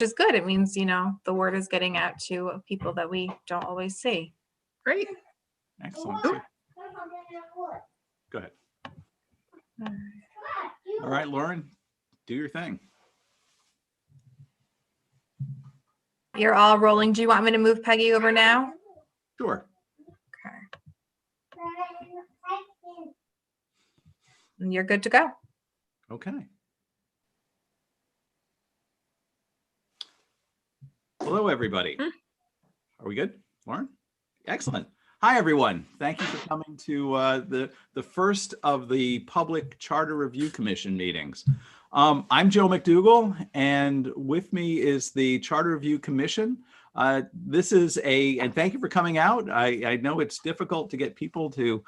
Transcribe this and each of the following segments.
is good. It means, you know, the word is getting out to people that we don't always see. Great. Excellent. Go ahead. All right, Lauren, do your thing. You're all rolling. Do you want me to move Peggy over now? Sure. Okay. And you're good to go. Okay. Hello, everybody. Are we good, Lauren? Excellent. Hi, everyone. Thank you for coming to the first of the Public Charter Review Commission meetings. I'm Joe McDougall, and with me is the Charter Review Commission. And thank you for coming out. I know it's difficult to get people to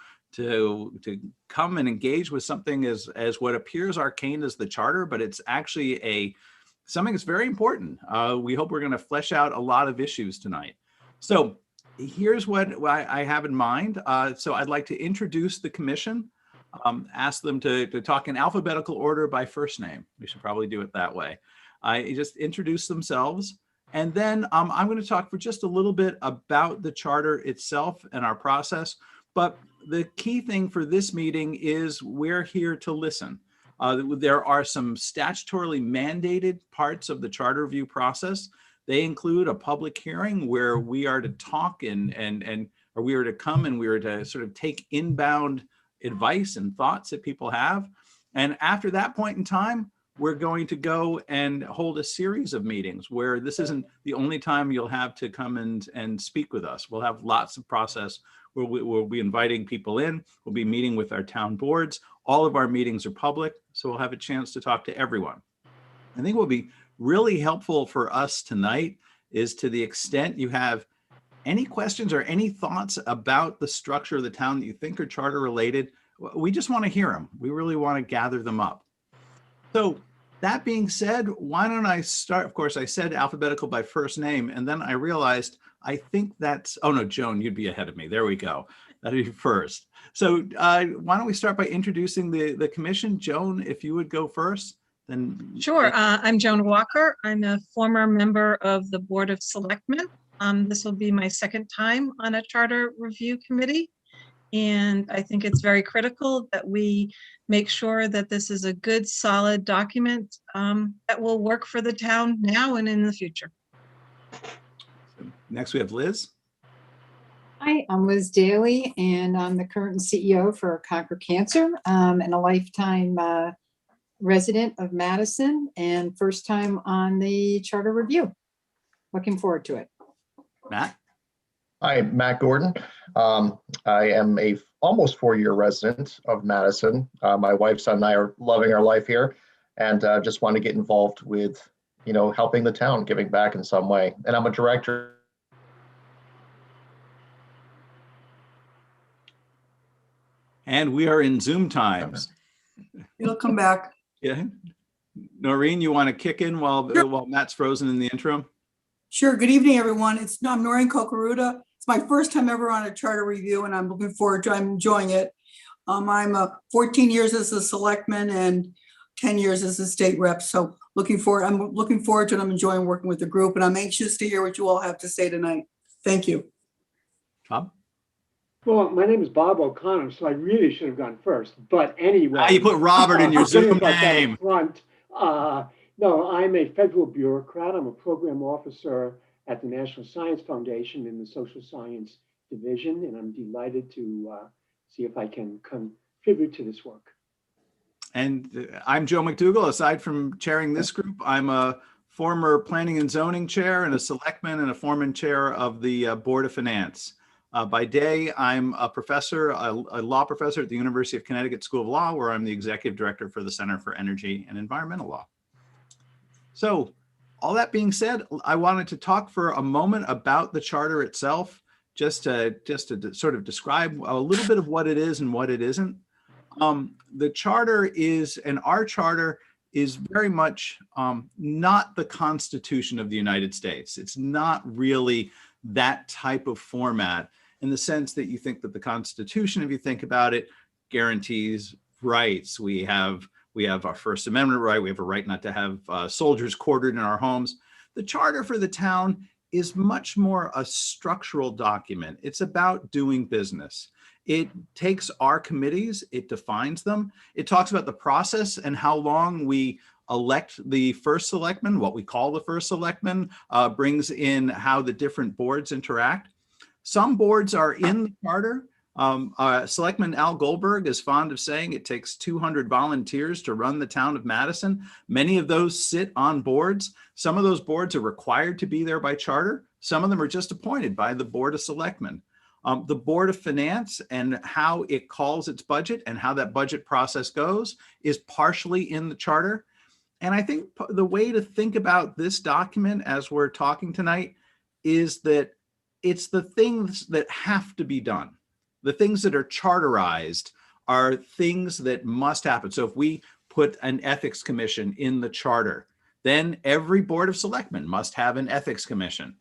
come and engage with something as what appears arcane as the charter, but it's actually something that's very important. We hope we're going to flesh out a lot of issues tonight. So here's what I have in mind. So I'd like to introduce the commission, ask them to talk in alphabetical order by first name. We should probably do it that way. Just introduce themselves. And then I'm going to talk for just a little bit about the charter itself and our process. But the key thing for this meeting is we're here to listen. There are some statutorily mandated parts of the charter review process. They include a public hearing where we are to talk or we are to come and we are to sort of take inbound advice and thoughts that people have. And after that point in time, we're going to go and hold a series of meetings where this isn't the only time you'll have to come and speak with us. We'll have lots of process where we'll be inviting people in. We'll be meeting with our town boards. All of our meetings are public, so we'll have a chance to talk to everyone. I think what will be really helpful for us tonight is, to the extent you have any questions or any thoughts about the structure of the town that you think are charter related, we just want to hear them. We really want to gather them up. So that being said, why don't I start? Of course, I said alphabetical by first name, and then I realized I think that's, oh no, Joan, you'd be ahead of me. There we go. That'd be first. So why don't we start by introducing the commission? Joan, if you would go first. Then Sure. I'm Joan Walker. I'm a former member of the Board of Selectmen. This will be my second time on a charter review committee. And I think it's very critical that we make sure that this is a good, solid document that will work for the town now and in the future. Next, we have Liz. Hi, I'm Liz Daly, and I'm the current CEO for Conquer Cancer and a lifetime resident of Madison and first time on the charter review. Looking forward to it. Matt. Hi, Matt Gordon. I am a almost 4-year resident of Madison. My wife, son, and I are loving our life here, and just want to get involved with, helping the town, giving back in some way. And I'm a director. And we are in Zoom times. It'll come back. Yeah. Noreen, you want to kick in while Matt's frozen in the interim? Sure. Good evening, everyone. I'm Noreen Kokaruda. It's my first time ever on a charter review, and I'm looking forward to it. I'm enjoying it. I'm 14 years as a selectman and 10 years as a state rep. So I'm looking forward to it. I'm enjoying working with the group, and I'm anxious to hear what you all have to say tonight. Thank you. Bob? Well, my name is Bob O'Connor, so I really should have gone first. But anyway. You put Robert in your Zoom name. No, I'm a federal bureaucrat. I'm a program officer at the National Science Foundation in the Social Science Division, and I'm delighted to see if I can contribute to this work. And I'm Joe McDougall. Aside from chairing this group, I'm a former planning and zoning chair and a selectman and a former chair of the Board of Finance. By day, I'm a professor, a law professor at the University of Connecticut School of Law, where I'm the executive director for the Center for Energy and Environmental Law. So all that being said, I wanted to talk for a moment about the charter itself, just to sort of describe a little bit of what it is and what it isn't. The charter is, and our charter is very much not the Constitution of the United States. It's not really that type of format, in the sense that you think that the Constitution, if you think about it, guarantees rights. We have our First Amendment right. We have a right not to have soldiers quartered in our homes. The charter for the town is much more a structural document. It's about doing business. It takes our committees, it defines them. It talks about the process and how long we elect the first selectman, what we call the first selectman, brings in how the different boards interact. Some boards are in the charter. Selectman Al Goldberg is fond of saying it takes 200 volunteers to run the town of Madison. Many of those sit on boards. Some of those boards are required to be there by charter. Some of them are just appointed by the Board of Selectmen. The Board of Finance and how it calls its budget and how that budget process goes is partially in the charter. And I think the way to think about this document as we're talking tonight is that it's the things that have to be done. The things that are charterized are things that must happen. So if we put an ethics commission in the charter, then every Board of Selectmen must have an ethics commission.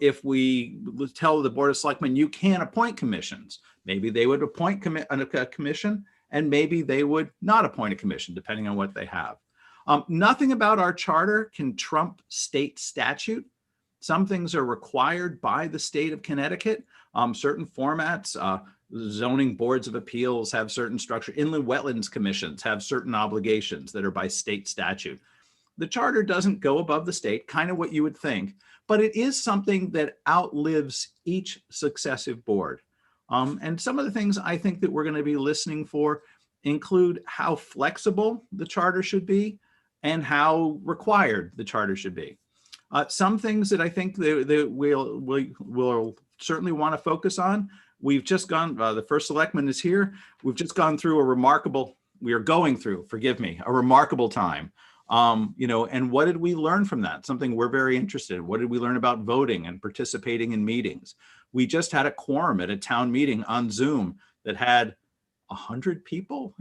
If we tell the Board of Selectmen, you can't appoint commissions, maybe they would appoint a commission and maybe they would not appoint a commission, depending on what they have. Nothing about our charter can trump state statute. Some things are required by the state of Connecticut. Certain formats, zoning boards of appeals have certain structure. Inland wetlands commissions have certain obligations that are by state statute. The charter doesn't go above the state, kind of what you would think, but it is something that outlives each successive board. And some of the things I think that we're going to be listening for include how flexible the charter should be and how required the charter should be. Some things that I think that we'll certainly want to focus on. We've just gone, the first selectman is here. We've just gone through a remarkable time. And what did we learn from that? Something we're very interested in. What did we learn about voting and participating in meetings? We just had a quorum at a town meeting on Zoom that had 100 people,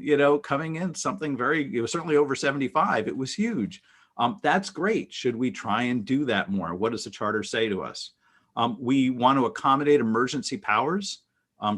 coming in, it was certainly over 75. It was huge. That's great. Should we try and do that more? What does the charter say to us? We want to accommodate emergency powers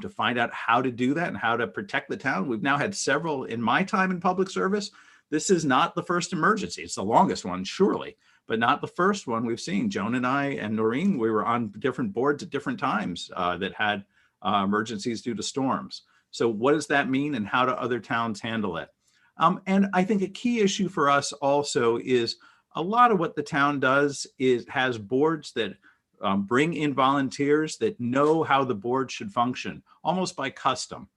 to find out how to do that and how to protect the town. We've now had several in my time in public service. This is not the first emergency. It's the longest one, surely, but not the first one we've seen. Joan and I and Noreen, we were on different boards at different times that had emergencies due to storms. So what does that mean and how do other towns handle it? And I think a key issue for us also is a lot of what the town does has boards that bring in volunteers that know how the board should function, almost by custom.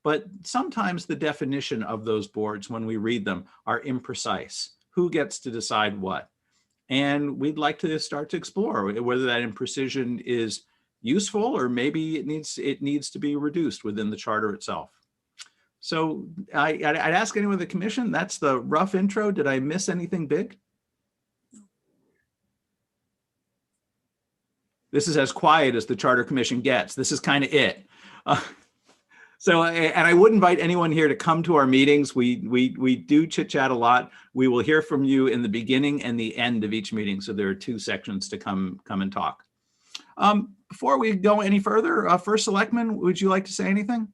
But sometimes the definition of those boards, when we read them, are imprecise. Who gets to decide what? And we'd like to start to explore whether that imprecision is useful or maybe it needs to be reduced within the charter itself. So I'd ask anyone in the commission, that's the rough intro. Did I miss anything big? This is as quiet as the Charter Commission gets. This is kind of it. And I would invite anyone here to come to our meetings. We do chit chat a lot. We will hear from you in the beginning and the end of each meeting. So there are 2 sections to come and talk. Before we go any further, First Selectman, would you like to say anything?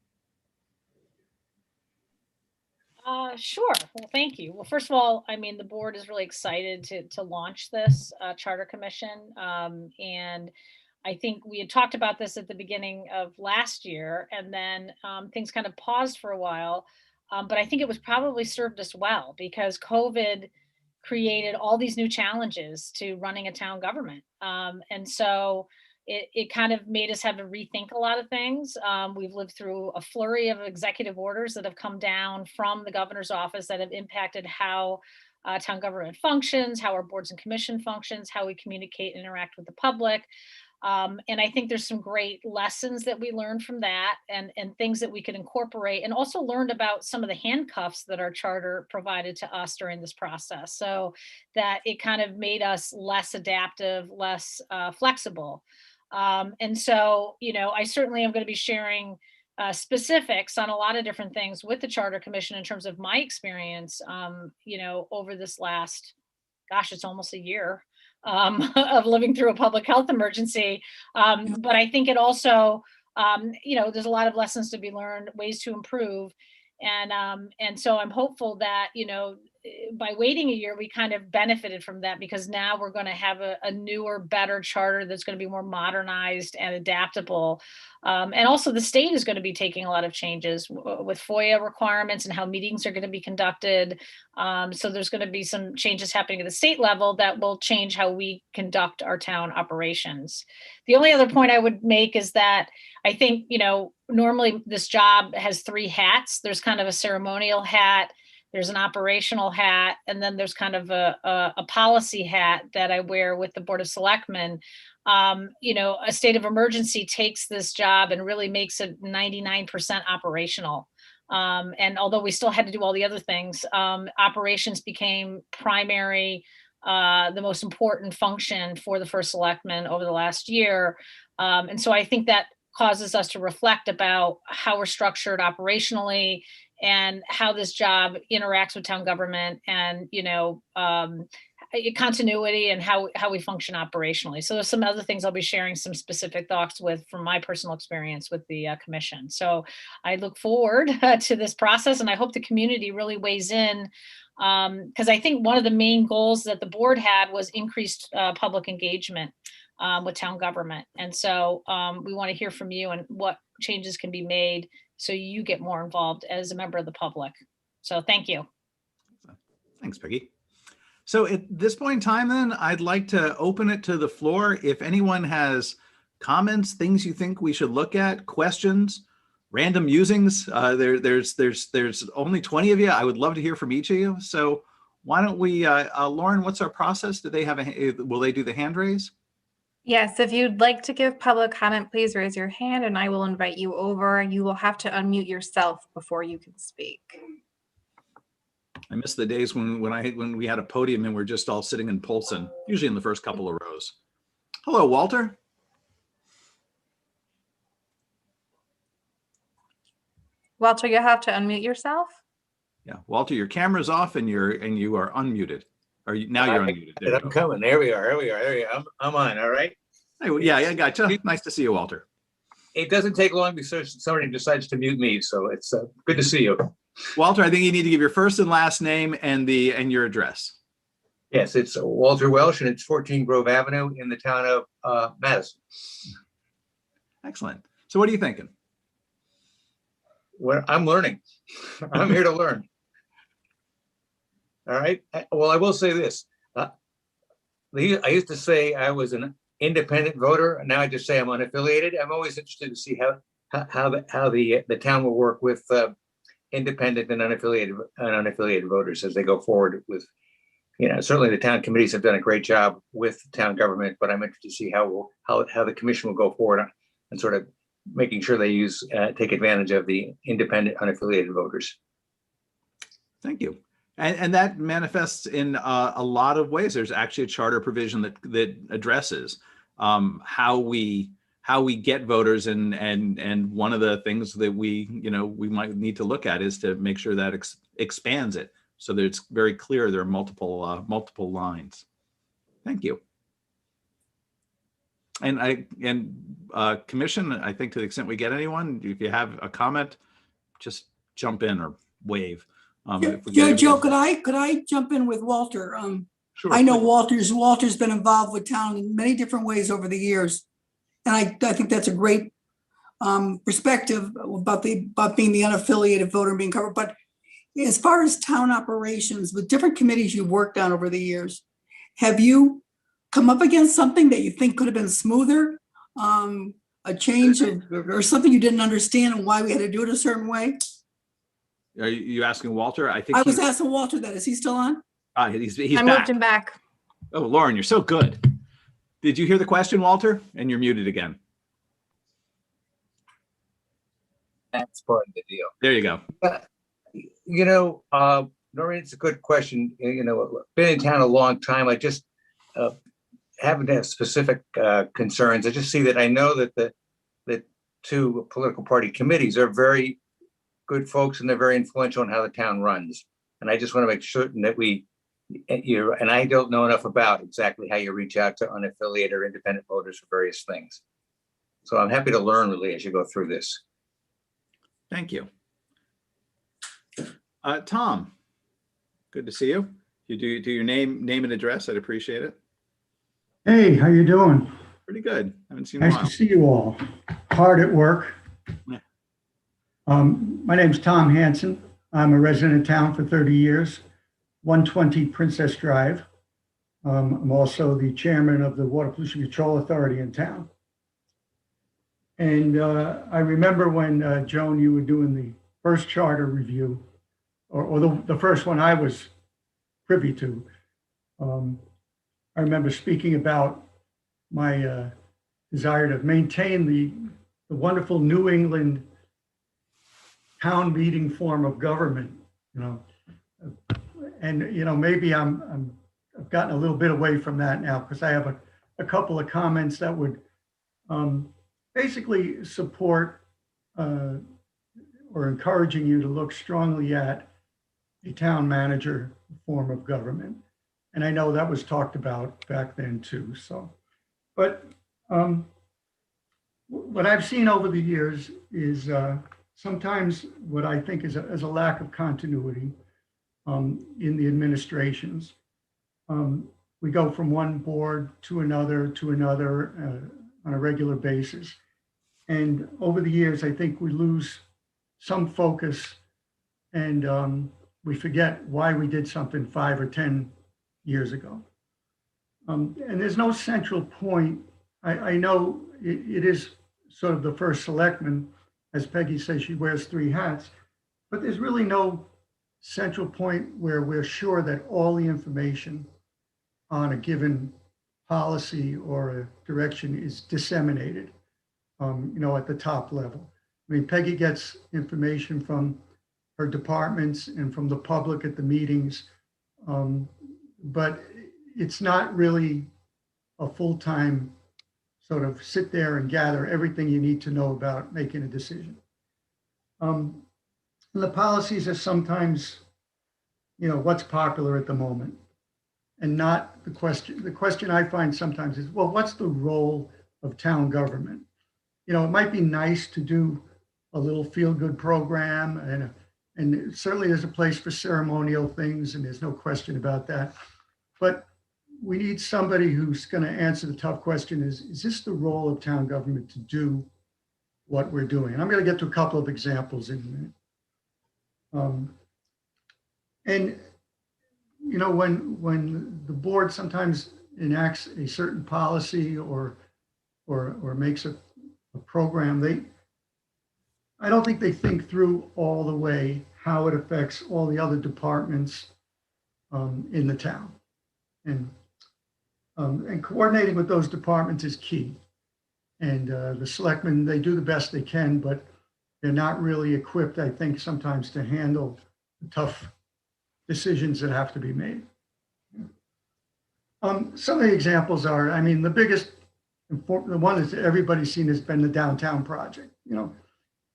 Sure. Well, thank you. Well, first of all, the board is really excited to launch this charter commission. And I think we had talked about this at the beginning of last year, and then things kind of paused for a while. But I think it was probably served us well because COVID created all these new challenges to running a town government. And so it kind of made us have to rethink a lot of things. We've lived through a flurry of executive orders that have come down from the governor's office that have impacted how town government functions, how our boards and commission functions, how we communicate and interact with the public. And I think there's some great lessons that we learned from that and things that we could incorporate, and also learned about some of the handcuffs that our charter provided to us during this process, so that it kind of made us less adaptive, less flexible. And so, I certainly am going to be sharing specifics on a lot of different things with the Charter Commission in terms of my experience, over this last, it's almost a year of living through a public health emergency. But I think it also, there's a lot of lessons to be learned, ways to improve. And so I'm hopeful that, by waiting a year, we kind of benefited from that because now we're going to have a newer, better charter that's going to be more modernized and adaptable. And also the state is going to be taking a lot of changes with FOIA requirements and how meetings are going to be conducted. So there's going to be some changes happening at the state level that will change how we conduct our town operations. The only other point I would make is that I think, normally this job has 3 hats. There's kind of a ceremonial hat, there's an operational hat, and then there's kind of a policy hat that I wear with the Board of Selectmen. A state of emergency takes this job and really makes it 99% operational. And although we still had to do all the other things, operations became primary, the most important function for the first selectman over the last year. And so I think that causes us to reflect about how we're structured operationally and how this job interacts with town government and, continuity and how we function operationally. So there's some other things I'll be sharing some specific thoughts with from my personal experience with the commission. So I look forward to this process, and I hope the community really weighs in, because I think one of the main goals that the board had was increased public engagement with town government. And so we want to hear from you and what changes can be made so you get more involved as a member of the public. So thank you. Thanks, Peggy. So at this point in time, then, I'd like to open it to the floor. If anyone has comments, things you think we should look at, questions, random musings, there's only 20 of you. I would love to hear from each of you. So why don't we, Lauren, what's our process? Do they have will they do the hand raise? Yes, if you'd like to give public comment, please raise your hand and I will invite you over. You will have to unmute yourself before you can speak. I miss the days when we had a podium and we're just all sitting in Polson, usually in the first couple of rows. Hello, Walter. Walter, you'll have to unmute yourself. Yeah, Walter, your camera's off and you are unmuted. Now you're unmuted. There I'm coming. There we are. I'm on. All right. Hey, well, yeah, I gotcha. Nice to see you, Walter. It doesn't take long before somebody decides to mute me, so it's good to see you. Walter, I think you need to give your first and last name and your address. Yes, it's Walter Welsh, and it's 14 Grove Avenue in the town of Madison. Excellent. So what are you thinking? Well, I'm learning. I'm here to learn. All right. Well, I will say this. I used to say I was an independent voter, and now I just say I'm unaffiliated. I'm always interested to see how the town will work with independent and unaffiliated voters as they go forward with, certainly the town committees have done a great job with town government, but I'm interested to see how the commission will go forward and sort of making sure they take advantage of the independent unaffiliated voters. Thank you. And that manifests in a lot of ways. There's actually a charter provision that addresses how we get voters, and one of the things that we might need to look at is to make sure that expands it so that it's very clear there are multiple lines. Thank you. And commission, I think to the extent we get anyone, if you have a comment, just jump in or wave. Joe, could I jump in with Walter? Sure, I know please. Walter's been involved with town in many different ways over the years. And I think that's a great perspective about being the unaffiliated voter and being covered. But as far as town operations, with different committees you've worked on over the years, have you come up against something that you think could have been smoother? A change or something you didn't understand and why we had to do it a certain way? Are you asking Walter? I think I was asking Walter that. Is he still on? He's I back. moved him back. Oh, Lauren, you're so good. Did you hear the question, Walter? And you're muted again. That's part of the deal. There you go. Noreen, it's a good question. Been in town a long time. I just haven't had specific concerns. I just see that I know that the two political party committees are very good folks and they're very influential in how the town runs. And I just want to make certain that and I don't know enough about exactly how you reach out to unaffiliated or independent voters for various things. So I'm happy to learn really as you go through this. Thank you. Tom. Good to see you. You do your name and address. I'd appreciate it. Hey, how you doing? Pretty good. Haven't seen you in a Nice to while. see you all. Hard at work. Yeah. My name's Tom Hanson. I'm a resident of town for 30 years, 120 Princess Drive. I'm also the chairman of the Water Pollution Control Authority in town. And I remember when, Joan, you were doing the first charter review, or the first one I was privy to. I remember speaking about my desire to maintain the wonderful New England town meeting form of government, and maybe I've gotten a little bit away from that now because I have a couple of comments that would basically support or encouraging you to look strongly at a town manager form of government. And I know that was talked about back then too. So, but what I've seen over the years is sometimes what I think is a lack of continuity in the administrations. We go from one board to another on a regular basis. And over the years, I think we lose some focus and we forget why we did something 5 or 10 years ago. And there's no central point. I know it is sort of the first selectman, as Peggy says, she wears 3 hats, but there's really no central point where we're sure that all the information on a given policy or a direction is disseminated, at the top level. I mean, Peggy gets information from her departments and from the public at the meetings, but it's not really a full-time sort of sit there and gather everything you need to know about making a decision. And the policies are sometimes, what's popular at the moment and not the question. The question I find sometimes is, well, what's the role of town government? It might be nice to do a little feel-good program and certainly there's a place for ceremonial things and there's no question about that. But we need somebody who's going to answer the tough question is this the role of town government to do what we're doing? And I'm going to get to a couple of examples in a minute. When the board sometimes enacts a certain policy or makes a program, I don't think they think through all the way how it affects all the other departments in the town. And coordinating with those departments is key. And the selectmen, they do the best they can, but they're not really equipped, I think, sometimes to handle the tough decisions that have to be made. Some of the examples are, the biggest, the one that everybody's seen has been the downtown project.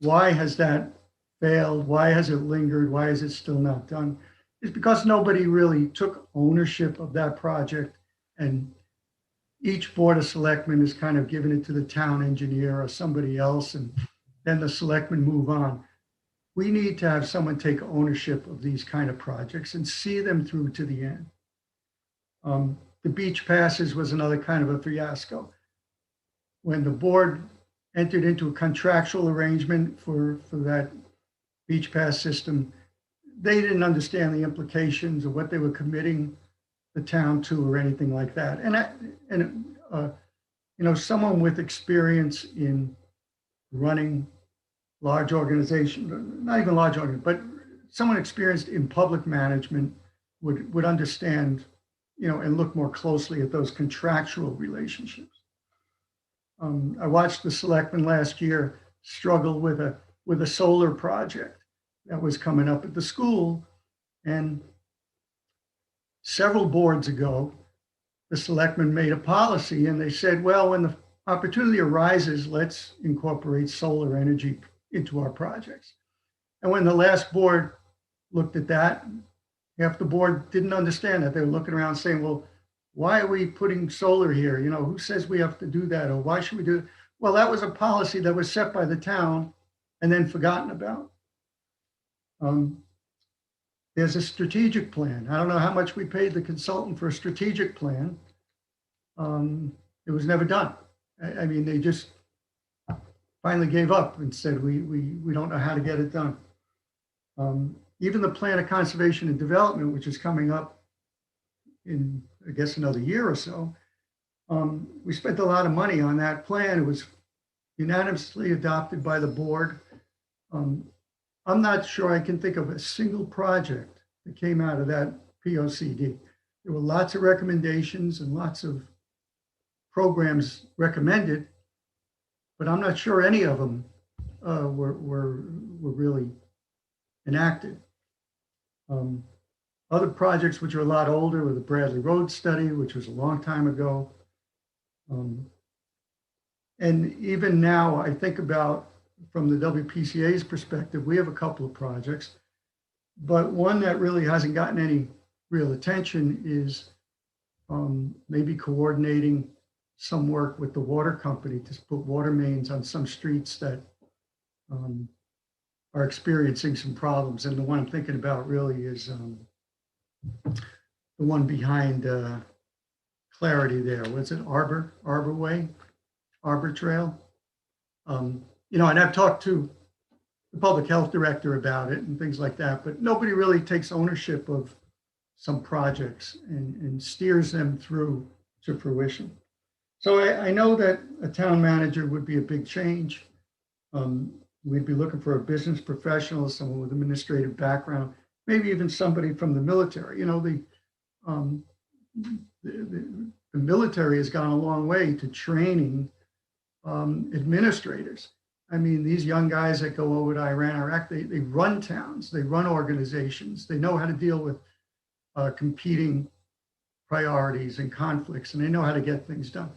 Why has that failed? Why has it lingered? Why is it still not done? It's because nobody really took ownership of that project, and each board of selectmen is kind of giving it to the town engineer or somebody else, and then the selectmen move on. We need to have someone take ownership of these kind of projects and see them through to the end. The beach passes was another kind of a fiasco. When the board entered into a contractual arrangement for that beach pass system, they didn't understand the implications of what they were committing the town to or anything like that. And someone with experience in running large organization, not even large organization, but someone experienced in public management would understand, and look more closely at those contractual relationships. I watched the selectmen last year struggle with a solar project that was coming up at the school. And several boards ago, the selectmen made a policy and they said, well, when the opportunity arises, let's incorporate solar energy into our projects. And when the last board looked at that, half the board didn't understand that. They were looking around saying, well, why are we putting solar here? Who says we have to do that? Or why should we do it? Well, that was a policy that was set by the town and then forgotten about. there's a strategic plan. I don't know how much we paid the consultant for a strategic plan. It was never done. I mean, they just finally gave up and said, we don't know how to get it done. Even the plan of conservation and development, which is coming up in, I guess, another year or so, we spent a lot of money on that plan. It was unanimously adopted by the board. I'm not sure I can think of a single project that came out of that POCD. There were lots of recommendations and lots of programs recommended, but I'm not sure any of them were really enacted. Other projects which are a lot older were the Bradley Road study, which was a long time ago. And even now, I think about, from the WPCA's perspective, we have a couple of projects, but one that really hasn't gotten any real attention is maybe coordinating some work with the water company to put water mains on some streets that are experiencing some problems. And the one I'm thinking about really is the one behind Clarity there. Was it Arbor Way, Arbor Trail? You know, and I've talked to the public health director about it and things like that, but nobody really takes ownership of some projects and steers them through to fruition. So I know that a town manager would be a big change. We'd be looking for a business professional, someone with administrative background, maybe even somebody from the military. You know, the military has gone a long way to training administrators. I mean, these young guys that go over to Iran, Iraq, they run towns, they run organizations, they know how to deal with competing priorities and conflicts, and they know how to get things done.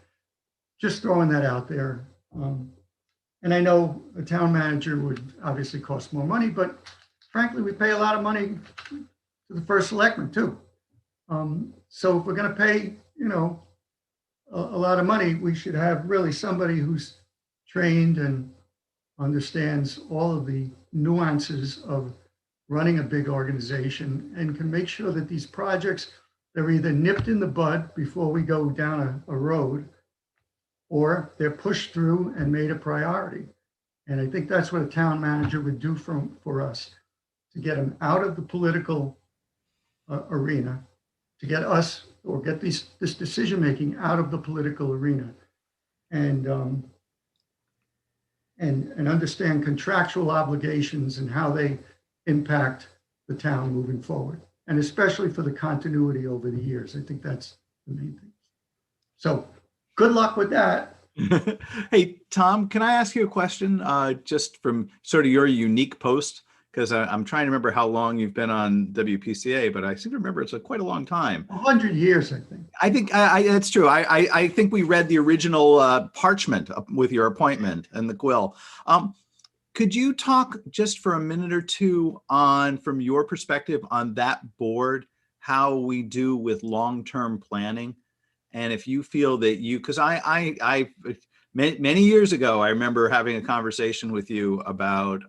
Just throwing that out there. And I know a town manager would obviously cost more money, but frankly, we pay a lot of money to the first selectman too. So if we're going to pay, you know, a lot of money, we should have really somebody who's trained and understands all of the nuances of running a big organization and can make sure that these projects, they're either nipped in the bud before we go down a road, or they're pushed through and made a priority. And I think that's what a town manager would do for us, to get them out of the political arena, to get us, or get this decision-making out of the political arena, and understand contractual obligations and how they impact the town moving forward, and especially for the continuity over the years. I think that's the main thing. So good luck with that. Hey, Tom, can I ask you a question just from sort of your unique post? Because I'm trying to remember how long you've been on WPCA, but I seem to remember it's quite a long time. 100 years, I think. I think that's true. I think we read the original parchment with your appointment and the quill. Could you talk just for a minute or two on, from your perspective on that board, how we do with long-term planning? And if you feel that you, because I many years ago, I remember having a conversation with you about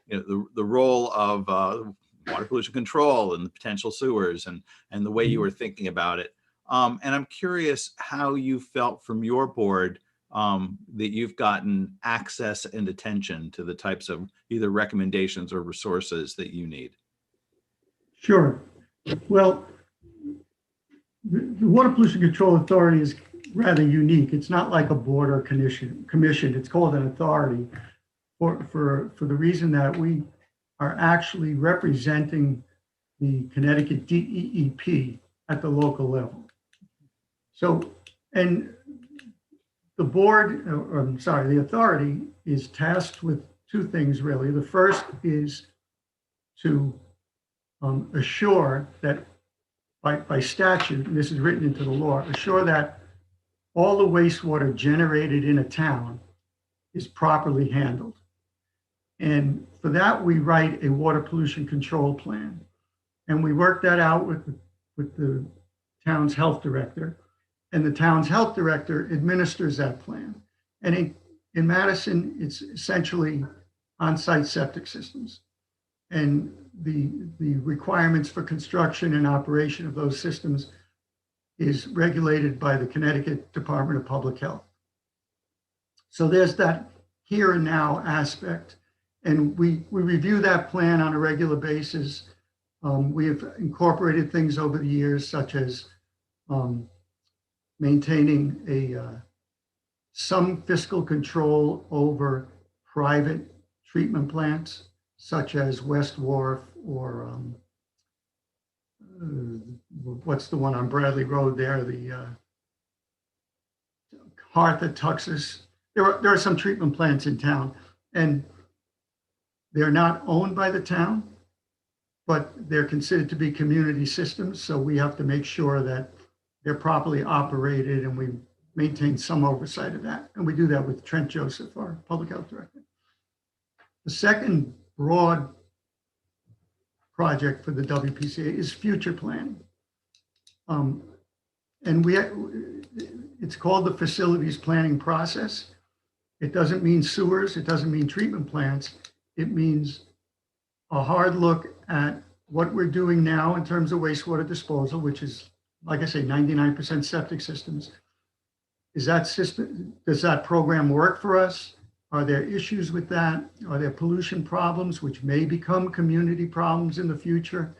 you know, the role of water pollution control and the potential sewers and the way you were thinking about it. And I'm curious how you felt from your board that you've gotten access and attention to the types of either recommendations or resources that you need. Sure. Well, the Water Pollution Control Authority is rather unique. It's not like a board or commission. It's called an authority for the reason that we are actually representing the Connecticut DEEP at the local level. So, and the board, or I'm sorry, the authority is tasked with two things really. The first is to assure that by statute, and this is written into the law, assure that all the wastewater generated in a town is properly handled. And for that, we write a water pollution control plan. And we work that out with the town's health director. And the town's health director administers that plan. And in Madison, it's essentially on-site septic systems. And the requirements for construction and operation of those systems is regulated by the Connecticut Department of Public Health. So there's that here and now aspect. And we review that plan on a regular basis. We have incorporated things over the years, such as maintaining some fiscal control over private treatment plants, such as West Wharf or what's the one on Bradley Road there, the Hearth at Tuxas. There are some treatment plants in town, and they're not owned by the town, but they're considered to be community systems. So we have to make sure that they're properly operated, and we maintain some oversight of that. And we do that with Trent Joseph, our public health director. The second broad project for the WPCA is future planning. And it's called the facilities planning process. It doesn't mean sewers, it doesn't mean treatment plants. It means a hard look at what we're doing now in terms of wastewater disposal, which is, like I say, 99% septic systems. Does that program work for us? Are there issues with that? Are there pollution problems which may become community problems in the future?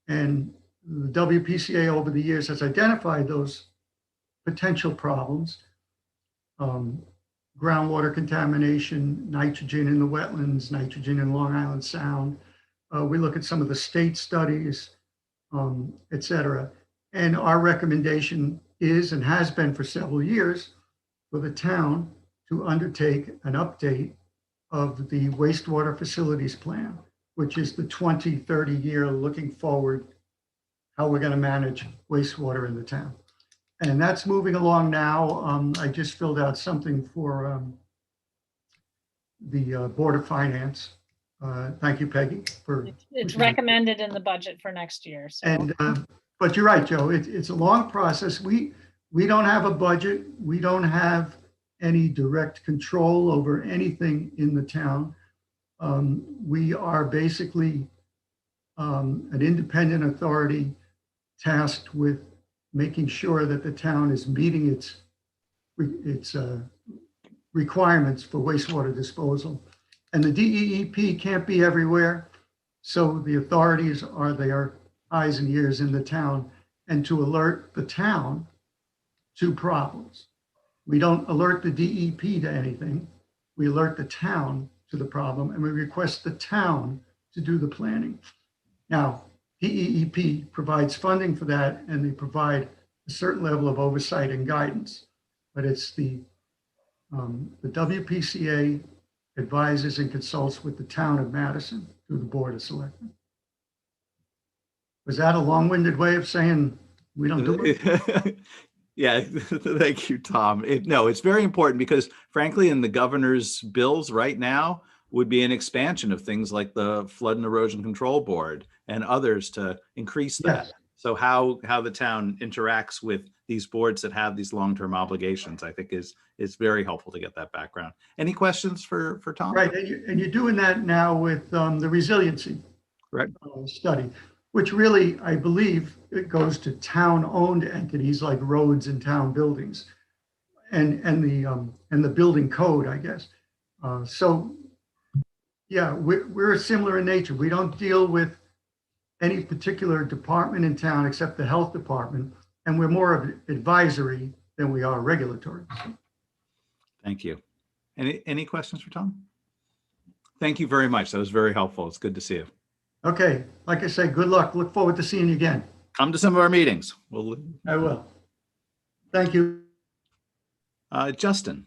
And the WPCA over the years has identified those potential problems. Groundwater contamination, nitrogen in the wetlands, nitrogen in Long Island Sound. We look at some of the state studies, et cetera. And our recommendation is, and has been for several years, for the town to undertake an update of the wastewater facilities plan, which is the 20-30 year looking forward, how we're going to manage wastewater in the town. And that's moving along now. I just filled out something for the Board of Finance. Thank you, Peggy. It's recommended in the budget for next year. So. And but you're right, Joe. It's a long process. We don't have a budget. We don't have any direct control over anything in the town. We are basically an independent authority tasked with making sure that the town is meeting its requirements for wastewater disposal. And the DEEP can't be everywhere. So the authorities are their eyes and ears in the town, and to alert the town to problems. We don't alert the DEP to anything. We alert the town to the problem, and we request the town to do the planning. Now, DEEP provides funding for that, and they provide a certain level of oversight and guidance. But it's the WPCA advises and consults with the town of Madison through the Board of Selectmen. Was that a long-winded way of saying we don't do it? Yeah, thank you, Tom. It's very important because, frankly, in the governor's bills right now would be an expansion of things like the Flood and Erosion Control Board and others to increase that. Yes. So how the town interacts with these boards that have these long-term obligations, I think is very helpful to get that background. Any questions for Tom? Right, and you're doing that now with the resiliency study, which really, I believe, it goes to town-owned entities like roads and town buildings, and the building code, I guess. So, yeah, we're similar in nature. We don't deal with any particular department in town except the health department, and we're more of advisory than we are regulatory. Thank you. Any questions for Tom? Thank you very much. That was very helpful. It's good to see you. Okay, like I say, good luck. Look forward to seeing you again. Come to some of our meetings. I will. Thank you. Justin.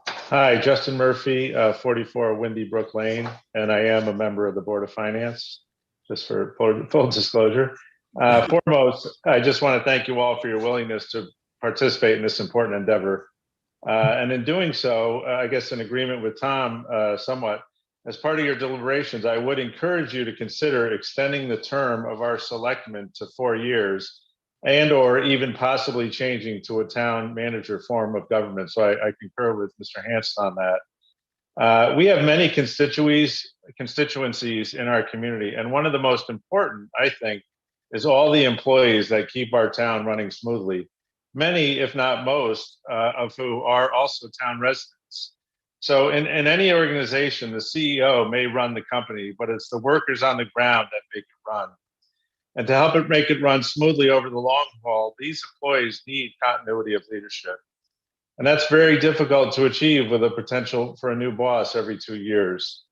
Hi, Justin Murphy, 44 Windy Brook Lane, and I am a member of the Board of Finance, just for full disclosure. Foremost, I just want to thank you all for your willingness to participate in this important endeavor. And in doing so, I guess in agreement with Tom somewhat, as part of your deliberations, I would encourage you to consider extending the term of our selectmen to 4 years, and or even possibly changing to a town manager form of government. So I concur with Mr. Hanson on that. We have many constituencies in our community, and one of the most important, I think, is all the employees that keep our town running smoothly. Many, if not most, of who are also town residents. So in any organization, the CEO may run the company, but it's the workers on the ground that make it run. And to help it make it run smoothly over the long haul, these employees need continuity of leadership. And that's very difficult to achieve with a potential for a new boss every 2 years.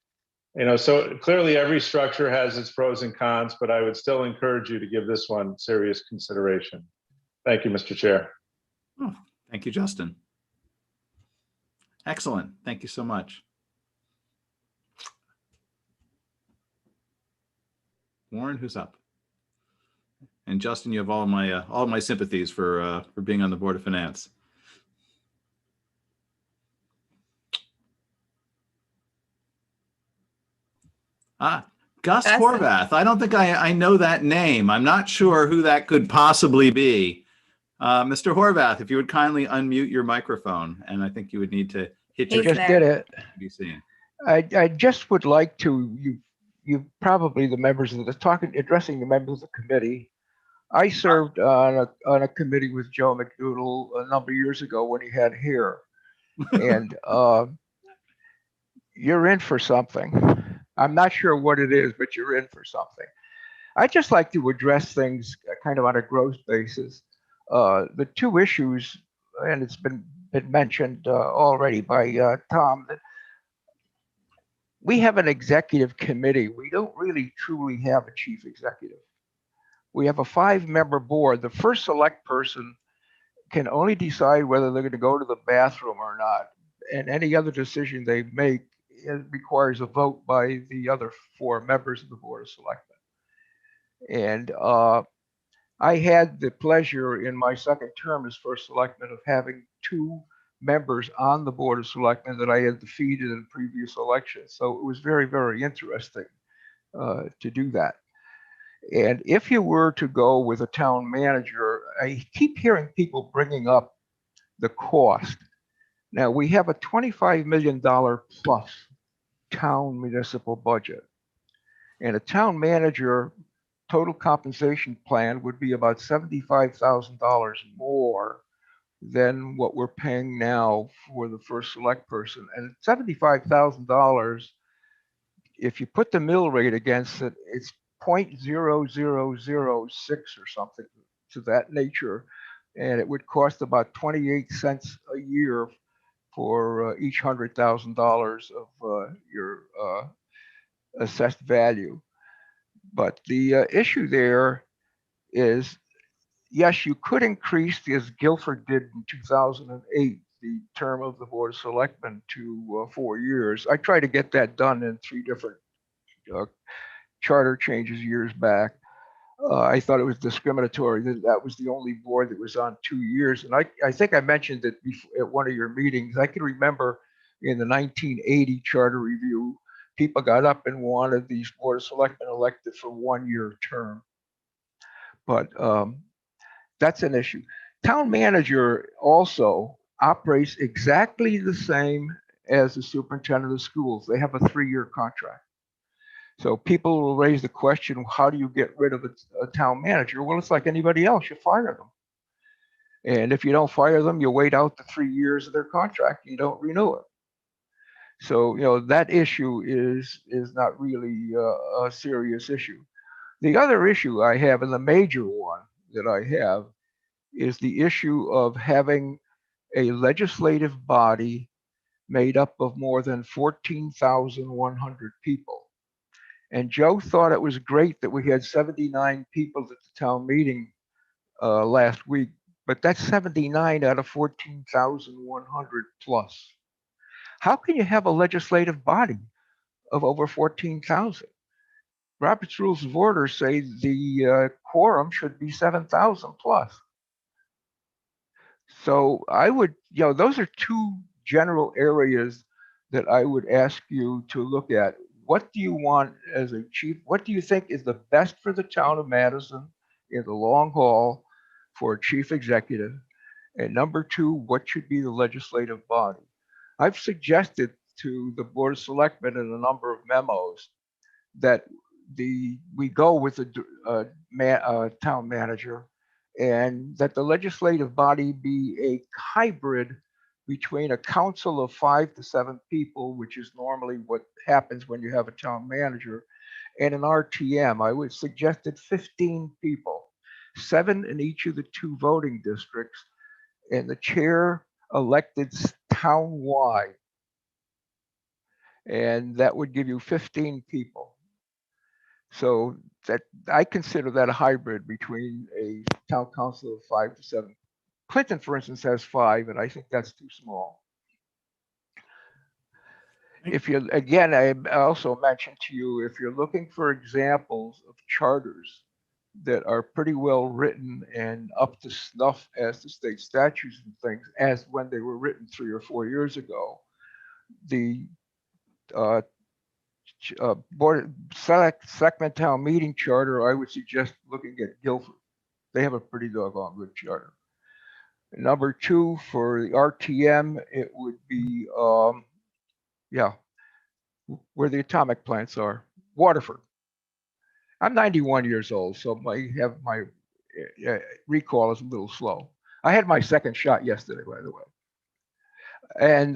So clearly every structure has its pros and cons, but I would still encourage you to give this one serious consideration. Thank you, Mr. Chair. Oh, thank you, Justin. Excellent. Thank you so much. Warren, who's up? And Justin, you have all my sympathies for being on the Board of Finance. Gus Horvath. I don't think I know that name. I'm not sure who that could possibly be. Mr. Horvath, if you would kindly unmute your microphone, and I think you would need to hit your. Just did it. Be seen. I just would like to, you probably the members of addressing the members of the committee. I served on a committee with Joe McDoodle a number of years ago when he had hair, and you're in for something. I'm not sure what it is, but you're in for something. I'd just like to address things kind of on a gross basis. The two issues, and it's been mentioned already by Tom, that we have an executive committee. We don't really truly have a chief executive. We have a 5-member board. The first select person can only decide whether they're going to go to the bathroom or not. And any other decision they make, it requires a vote by the other 4 members of the Board of Selectmen. And I had the pleasure in my second term as first selectman of having 2 members on the Board of Selectmen that I had defeated in previous elections. So it was very, very interesting to do that. And if you were to go with a town manager, I keep hearing people bringing up the cost. Now we have a $25 million plus town municipal budget, and a town manager total compensation plan would be about $75,000 more than what we're paying now for the first select person. And $75,000, if you put the mill rate against it, it's 0.0006 or something to that nature. And it would cost about 28 cents a year for each $100,000 of your assessed value. But the issue there is, yes, you could increase, as Guilford did in 2008, the term of the Board of Selectmen to 4 years. I tried to get that done in 3 different charter changes years back. I thought it was discriminatory that that was the only board that was on 2 years. And I think I mentioned it at one of your meetings. I can remember in the 1980 charter review, people got up and wanted these Board of Selectmen elected for 1-year term. But that's an issue. Town manager also operates exactly the same as the superintendent of schools. They have a 3-year contract. So people will raise the question, how do you get rid of a town manager? Well, it's like anybody else, you fire them. And if you don't fire them, you wait out the 3 years of their contract, you don't renew it. So, that issue is not really a serious issue. The other issue I have, and the major one that I have, is the issue of having a legislative body made up of more than 14,100 people. And Joe thought it was great that we had 79 people at the town meeting last week, but that's 79 out of 14,100 plus. How can you have a legislative body of over 14,000? Robert's Rules of Order say the quorum should be 7,000 plus. So I would, those are 2 general areas that I would ask you to look at. What do you want as a chief? What do you think is the best for the town of Madison in the long haul for a chief executive? And number 2, what should be the legislative body? I've suggested to the Board of Selectmen in a number of memos that we go with the town manager, and that the legislative body be a hybrid between a council of 5 to 7 people, which is normally what happens when you have a town manager, and an RTM. I would suggest 15 people, 7 in each of the 2 voting districts, and the chair elected town-wide. And that would give you 15 people. So that I consider that a hybrid between a town council of 5 to 7. Clinton, for instance, has 5, and I think that's too small. If you, again, I also mentioned to you, if you're looking for examples of charters that are pretty well written and up to snuff as to state statutes and things, as when they were written 3 or 4 years ago, the Board Selectmen Town Meeting Charter, I would suggest looking at Guilford. They have a pretty doggone good charter. Number 2 for the RTM, it would be, yeah, where the atomic plants are, Waterford. I'm 91 years old, so my recall is a little slow. I had my second shot yesterday, by the way. And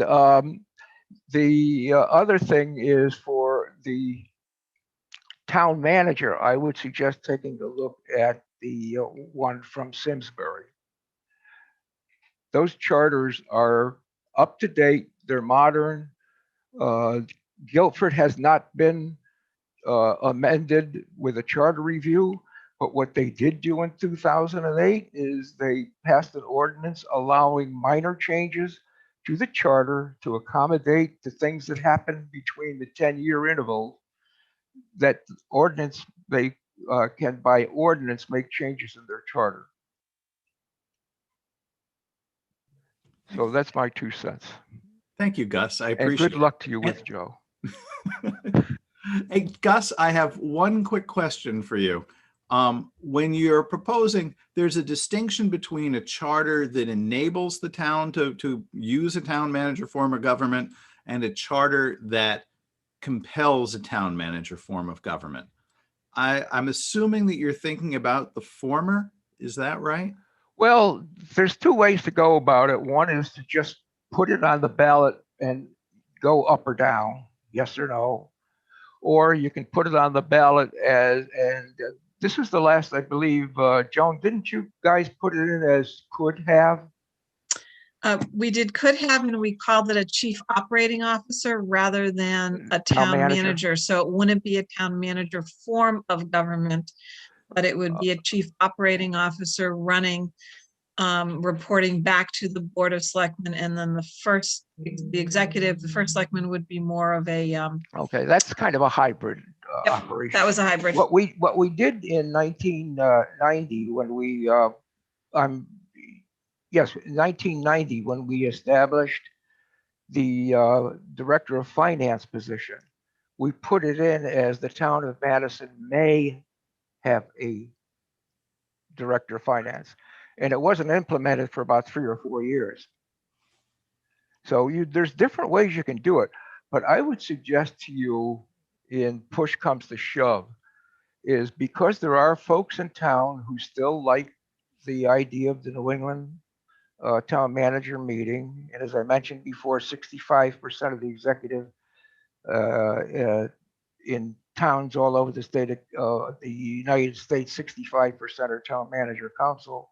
the other thing is for the town manager, I would suggest taking a look at the one from Simsbury. Those charters are up to date, they're modern. Guilford has not been amended with a charter review, but what they did do in 2008 is they passed an ordinance allowing minor changes to the charter to accommodate the things that happen between the 10-year interval. That ordinance, they can by ordinance make changes in their charter. So that's my 2 cents. Thank you, Gus. I And appreciate good luck to you with Joe. Hey, Gus, I have one quick question for you. When you're proposing, there's a distinction between a charter that enables the town to use a town manager form of government and a charter that compels a town manager form of government. I'm assuming that you're thinking about the former. Is that right? Well, there's 2 ways to go about it. One is to just put it on the ballot and go up or down, yes or no. Or you can put it on the ballot as, and this is the last, I believe, Joan, didn't you guys put it in as could have? We did could have, and we called it a chief operating officer rather than a town manager. So it wouldn't be a town manager form of government, but it would be a chief operating officer running, reporting back to the Board of Selectmen, and then the executive, the first selectman would be more of a. Okay, that's kind of a hybrid operation. That was a hybrid. What we did in 1990 when we, yes, 1990 when we established the director of finance position, we put it in as the town of Madison may have a director of finance. And it wasn't implemented for about 3 or 4 years. So there's different ways you can do it, but I would suggest to you, in push comes to shove, is because there are folks in town who still like the idea of the New England town manager meeting. And as I mentioned before, 65% of the executive in towns all over the state of the United States, 65% are town manager council.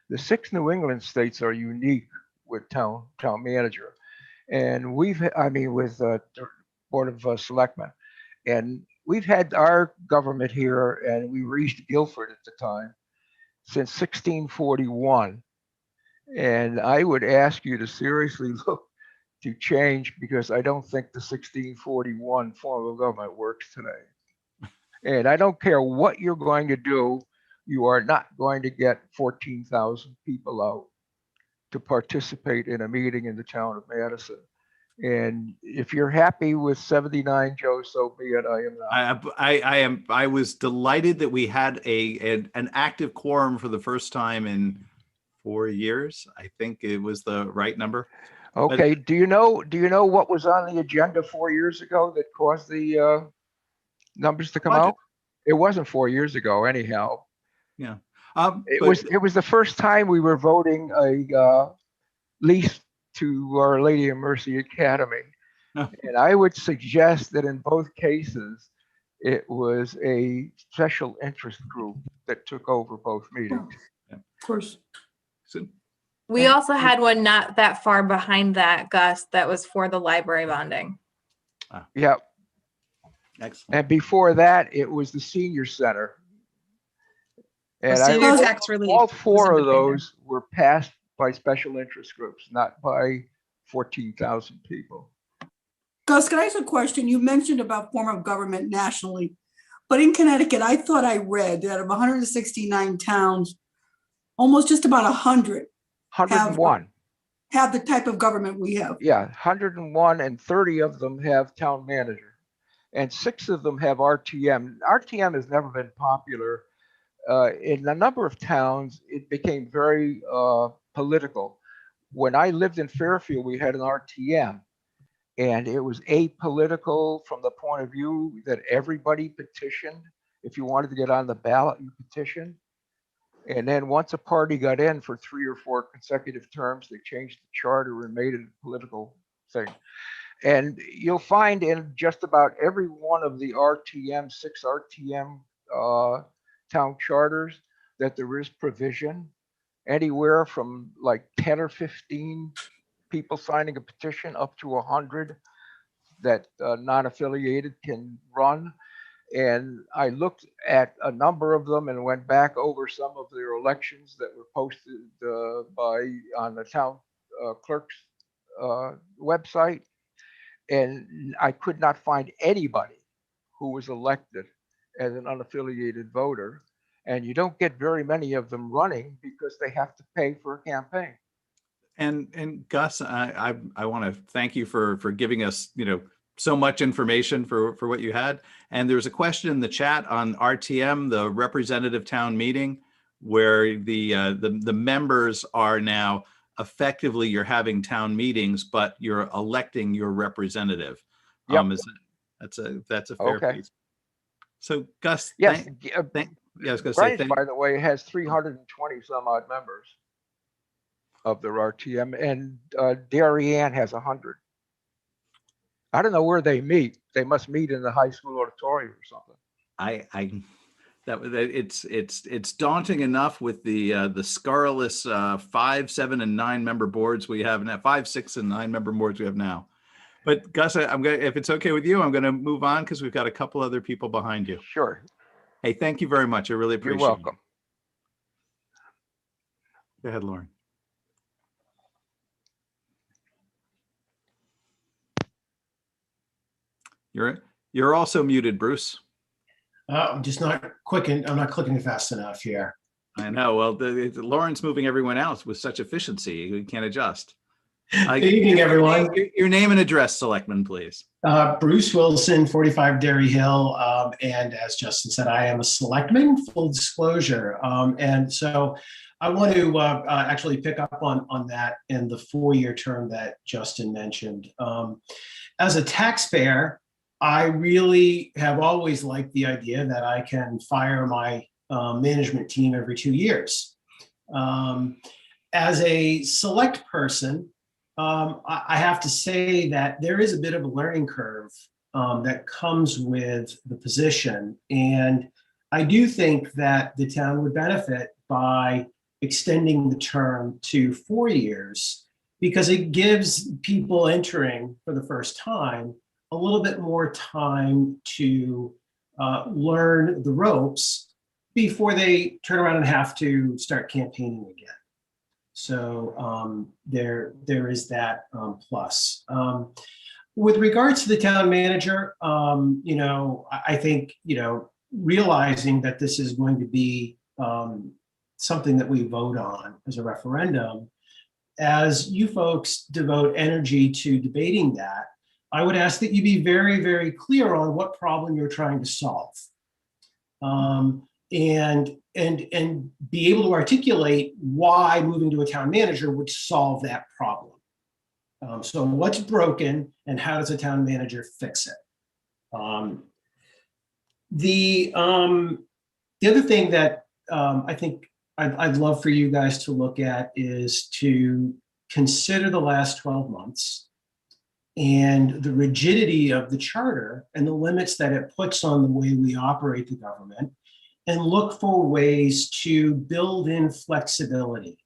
The 6 New England states are unique with town manager. And with the Board of Selectmen. And we've had our government here, and we reached Guilford at the time, since 1641. And I would ask you to seriously look to change, because I don't think the 1641 form of government works today. And I don't care what you're going to do, you are not going to get 14,000 people out to participate in a meeting in the town of Madison. And if you're happy with 79, Joe, so be it. I am not. I was delighted that we had an active quorum for the first time in 4 years. I think it was the right number. Okay, do you know what was on the agenda 4 years ago that caused the numbers to come Budget. out? It wasn't 4 years ago anyhow. Yeah. It But was the first time we were voting a lease to Our Lady of Mercy Academy. No. And I would suggest that in both cases, it was a special interest group that took over both meetings. Of course. so- We also had one not that far behind that, Gus, that was for the library bonding. Yeah, excellent. and before that, it was the senior center. And Senior tax relief. all was four in of between there. those were passed by special interest groups, not by 14,000 people. Gus, can I ask a question? You mentioned about form of government nationally, but in Connecticut, I thought I read that of 169 towns, almost just about 100 101. have the type of government we have. Yeah, 101, and 30 of them have town manager, and 6 of them have RTM. RTM has never been popular. In a number of towns, it became very political. When I lived in Fairfield, we had an RTM, and it was apolitical from the point of view that everybody petitioned. If you wanted to get on the ballot, you petitioned. And then once a party got in for 3 or 4 consecutive terms, they changed the charter and made it a political thing. And you'll find in just about every one of the RTM, 6 RTM town charters, that there is provision anywhere from like 10 or 15 people signing a petition up to 100 that non-affiliated can run. And I looked at a number of them and went back over some of their elections that were posted on the town clerk's website. And I could not find anybody who was elected as an unaffiliated voter. And you don't get very many of them running because they have to pay for a campaign. And Gus, I want to thank you for giving us, so much information for what you had. And there's a question in the chat on RTM, the representative town meeting, where the members are now effectively, you're having town meetings, but you're electing your representative. Yep. That's a fair Okay. piece. So Gus, Yes. yeah, I was going to say, Greenwich, by the way, has 320 some odd members of their RTM, and Darien has 100. I don't know where they meet. They must meet in the high school auditorium or something. It's daunting enough with the scurrilous 5, 7, and 9 member boards we have now, 5, 6, and 9 member boards we have now. But Gus, if it's okay with you, I'm going to move on because we've got a couple other people behind you. Sure. Hey, thank you very much. I really appreciate it. You're welcome. Go ahead, Lauren. You're also muted, Bruce. I'm just not clicking. I'm not clicking fast enough here. I know. Well, Lauren's moving everyone else with such efficiency. We can't adjust. Good evening, everyone. Your name and address, Selectman, please. Bruce Wilson, 45 Dairy Hill. And as Justin said, I am a selectman, full disclosure. And so I want to actually pick up on that in the 4-year term that Justin mentioned. As a taxpayer, I really have always liked the idea that I can fire my management team every 2 years. As a select person, I have to say that there is a bit of a learning curve that comes with the position. And I do think that the town would benefit by extending the term to 4 years, because it gives people entering for the first time a little bit more time to learn the ropes before they turn around and have to start campaigning again. So there is that plus. With regards to the town manager, I think, realizing that this is going to be something that we vote on as a referendum, as you folks devote energy to debating that, I would ask that you be very, very clear on what problem you're trying to solve. And and be able to articulate why moving to a town manager would solve that problem. So what's broken and how does a town manager fix it? The other thing that I think I'd love for you guys to look at is to consider the last 12 months and the rigidity of the charter and the limits that it puts on the way we operate the government, and look for ways to build in flexibility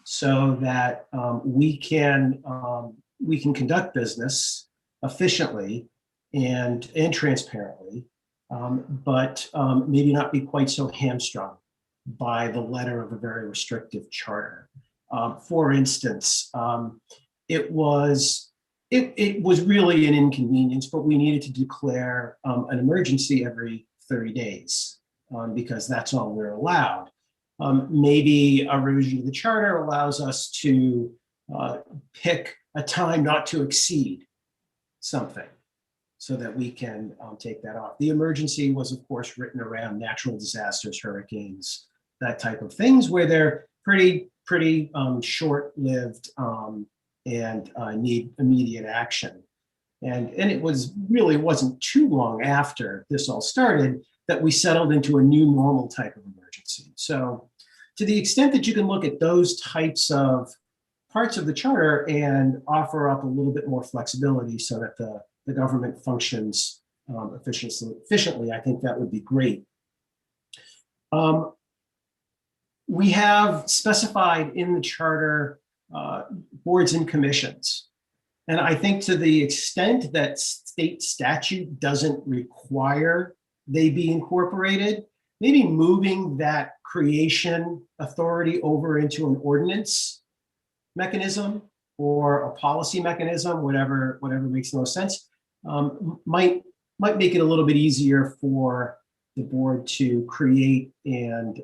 so that we can conduct business efficiently and transparently, but maybe not be quite so hamstrung by the letter of a very restrictive charter. For instance, it was really an inconvenience, but we needed to declare an emergency every 30 days because that's all we're allowed. Maybe a revision of the charter allows us to pick a time not to exceed something so that we can take that off. The emergency was, of course, written around natural disasters, hurricanes, that type of things, where they're pretty short-lived and need immediate action. And it wasn't too long after this all started that we settled into a new normal type of emergency. So to the extent that you can look at those types of parts of the charter and offer up a little bit more flexibility so that the government functions efficiently, I think that would be great. We have specified in the charter boards and commissions. And I think to the extent that state statute doesn't require they be incorporated, maybe moving that creation authority over into an ordinance mechanism or a policy mechanism, whatever makes the most sense, might make it a little bit easier for the board to create and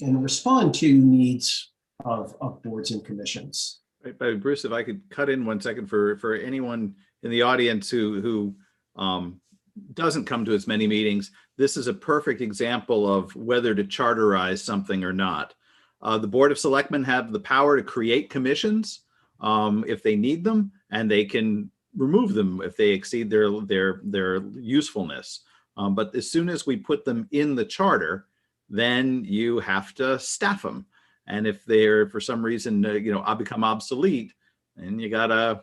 respond to needs of boards and commissions. Right, but Bruce, if I could cut in 1 second for anyone in the audience who doesn't come to as many meetings, this is a perfect example of whether to charterize something or not. The Board of Selectmen have the power to create commissions if they need them, and they can remove them if they exceed their usefulness. But as soon as we put them in the charter, then you have to staff them. And if they're for some reason, become obsolete, and you got a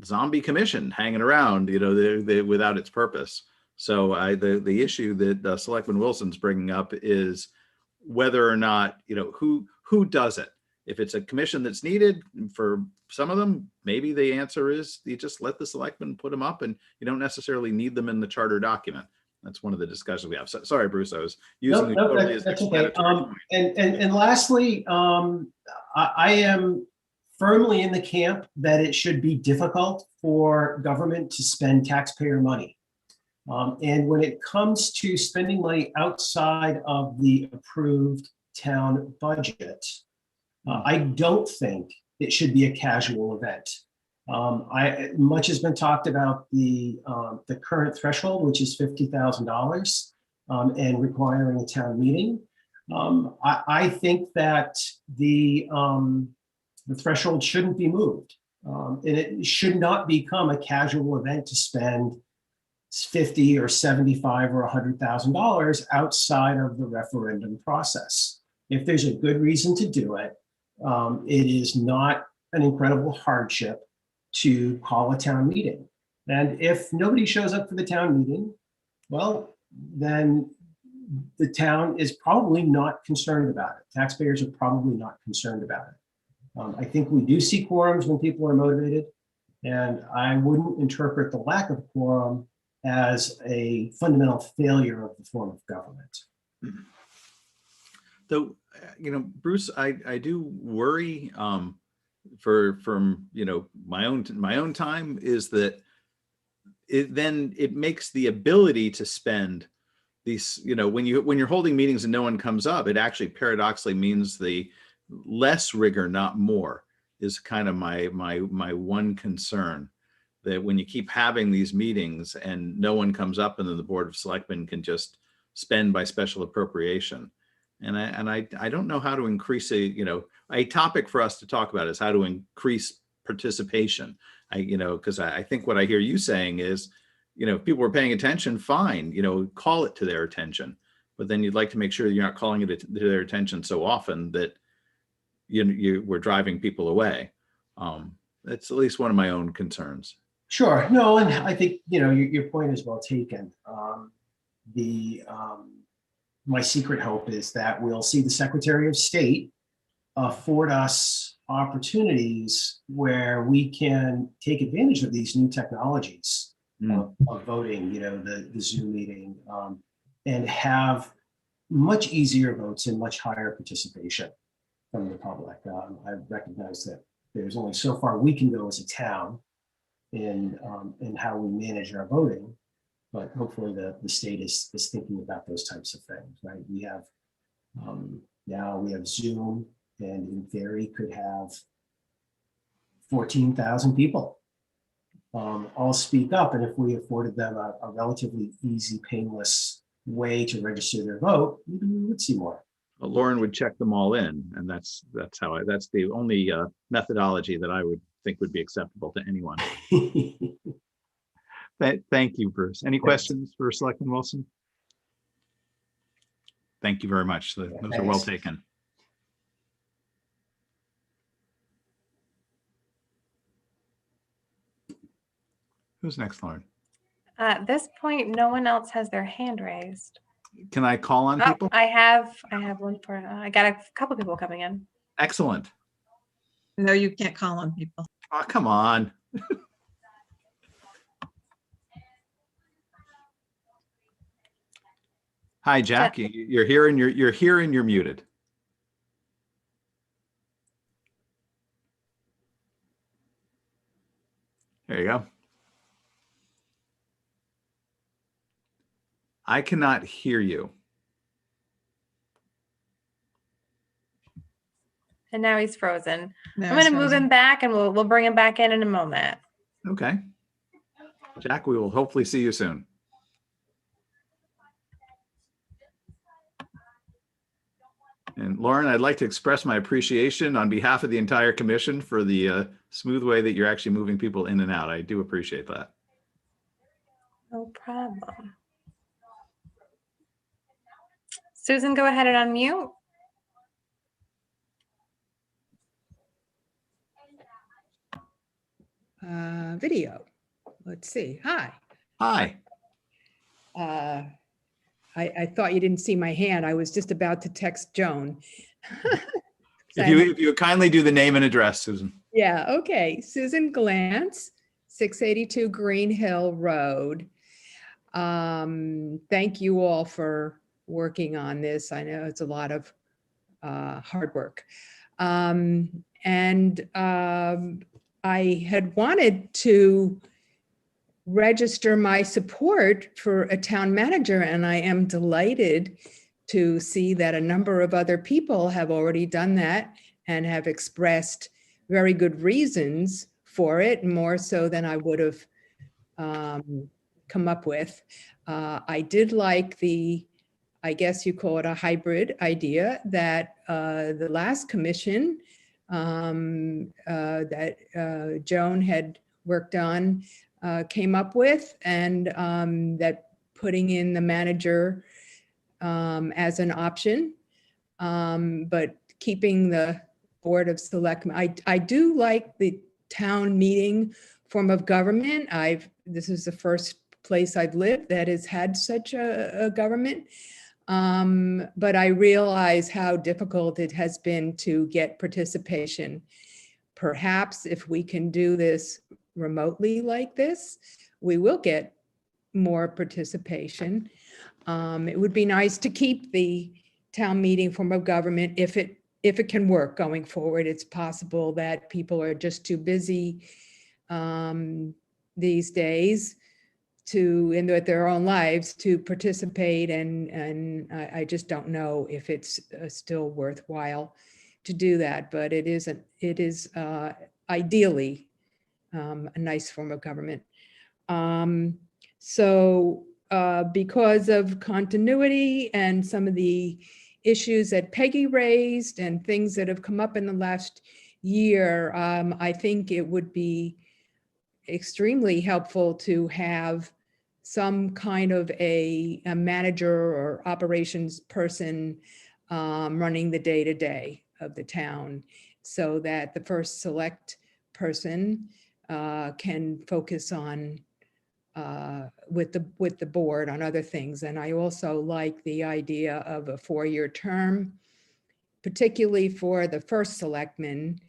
zombie commission hanging around, they without its purpose. So the issue that Selectman Wilson's bringing up is whether or not, who does it. If it's a commission that's needed for some of them, maybe the answer is you just let the selectmen put them up and you don't necessarily need them in the charter document. That's one of the discussions we have. So, sorry, Bruce, I was using totally as that's okay. explanatory. And lastly, I am firmly in the camp that it should be difficult for government to spend taxpayer money. And when it comes to spending money outside of the approved town budget, I don't think it should be a casual event. Much has been talked about the current threshold, which is $50,000, and requiring a town meeting. I think that the threshold shouldn't be moved, and it should not become a casual event to spend $50 or $75 or $100,000 outside of the referendum process. If there's a good reason to do it, it is not an incredible hardship to call a town meeting. And if nobody shows up for the town meeting, well, then the town is probably not concerned about it. Taxpayers are probably not concerned about it. I think we do see quorums when people are motivated, and I wouldn't interpret the lack of quorum as a fundamental failure of the form of government. Though, Bruce, I do worry from my own time is that it makes the ability to spend these, when you're holding meetings and no one comes up, it actually paradoxically means the less rigor, not more, is kind of my one concern. That when you keep having these meetings and no one comes up, and then the Board of Selectmen can just spend by special appropriation, And I don't know how to increase a topic for us to talk about is how to increase participation. Because I think what I hear you saying is, if people are paying attention, fine, call it to their attention. But then you'd like to make sure you're not calling it to their attention so often that we're driving people away. That's at least one of my own concerns. Sure. No, and I think, your point is well taken. My secret hope is that we'll see the Secretary of State afford us opportunities where we can take advantage of these new technologies of voting, the Zoom meeting, and have much easier votes and much higher participation from the public. I recognize that there's only so far we can go as a town in how we manage our voting, but hopefully the state is thinking about those types of things, right? We have now we have Zoom, and in theory could have 14,000 people all speak up, and if we afforded them a relatively easy, painless way to register their vote, we would see more. Well, Lauren would check them all in, and that's the only methodology that I would think would be acceptable to anyone. Thank you, Bruce. Any questions for Selectman Wilson? Thank you very much. Those are well taken. Who's next, Lauren? At this point, no one else has their hand raised. Can I call on people? I have one for, I got a couple people coming in. Excellent. No, you can't call on people. Oh, come on. Hi, Jack. You're here and you're here and you're muted. There you go. I cannot hear you. And now he's frozen. Now I'm going to he's move frozen. him back, and we'll bring him back in a moment. Okay. Jack, we will hopefully see you soon. And Lauren, I'd like to express my appreciation on behalf of the entire commission for the smooth way that you're actually moving people in and out. I do appreciate that. No problem. Susan, go ahead and unmute. Video. Let's see. Hi. Hi. I thought you didn't see my hand. I was just about to text Joan. If you kindly do the name and address, Susan. Yeah, okay. Susan Glantz, 682 Green Hill Road. Thank you all for working on this. I know it's a lot of hard work. I had wanted to register my support for a town manager, and I am delighted to see that a number of other people have already done that and have expressed very good reasons for it, more so than I would have come up with. I did like I guess you call it a hybrid idea that the last commission that Joan had worked on came up with, and that putting in the manager as an option, but keeping the Board of Selectmen. I do like the town meeting form of government. This is the first place I've lived that has had such a government. But I realize how difficult it has been to get participation. Perhaps if we can do this remotely like this, we will get more participation. It would be nice to keep the town meeting form of government if it can work going forward. It's possible that people are just too busy these days in their own lives to participate, and I just don't know if it's still worthwhile to do that, but it is ideally a nice form of government. So because of continuity and some of the issues that Peggy raised and things that have come up in the last year, I think it would be extremely helpful to have some kind of a manager or operations person running the day-to-day of the town, so that the first select person can focus on with the board on other things. And I also like the idea of a 4-year term, particularly for the first selectman,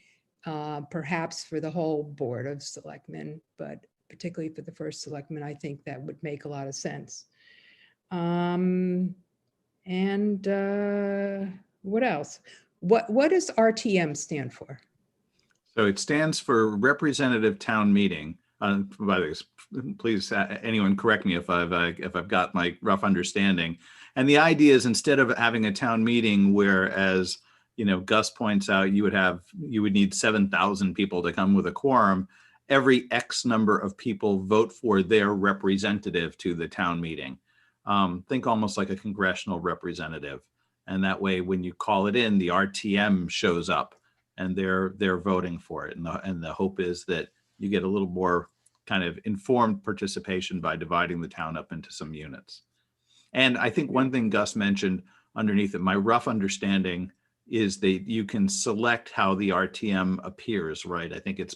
perhaps for the whole board of selectmen, but particularly for the first selectman, I think that would make a lot of sense. And what else? What does RTM stand for? So it stands for Representative Town Meeting. By the way, please, anyone correct me if I've got my rough understanding. And the idea is, instead of having a town meeting where, as you know, Gus points out, you would need 7,000 people to come with a quorum. Every X number of people vote for their representative to the town meeting. Think almost like a congressional representative. And that way, when you call it in, the RTM shows up and they're voting for it. And the hope is that you get a little more kind of informed participation by dividing the town up into some units. And I think one thing Gus mentioned underneath it, my rough understanding is that you can select how the RTM appears, right? I think it's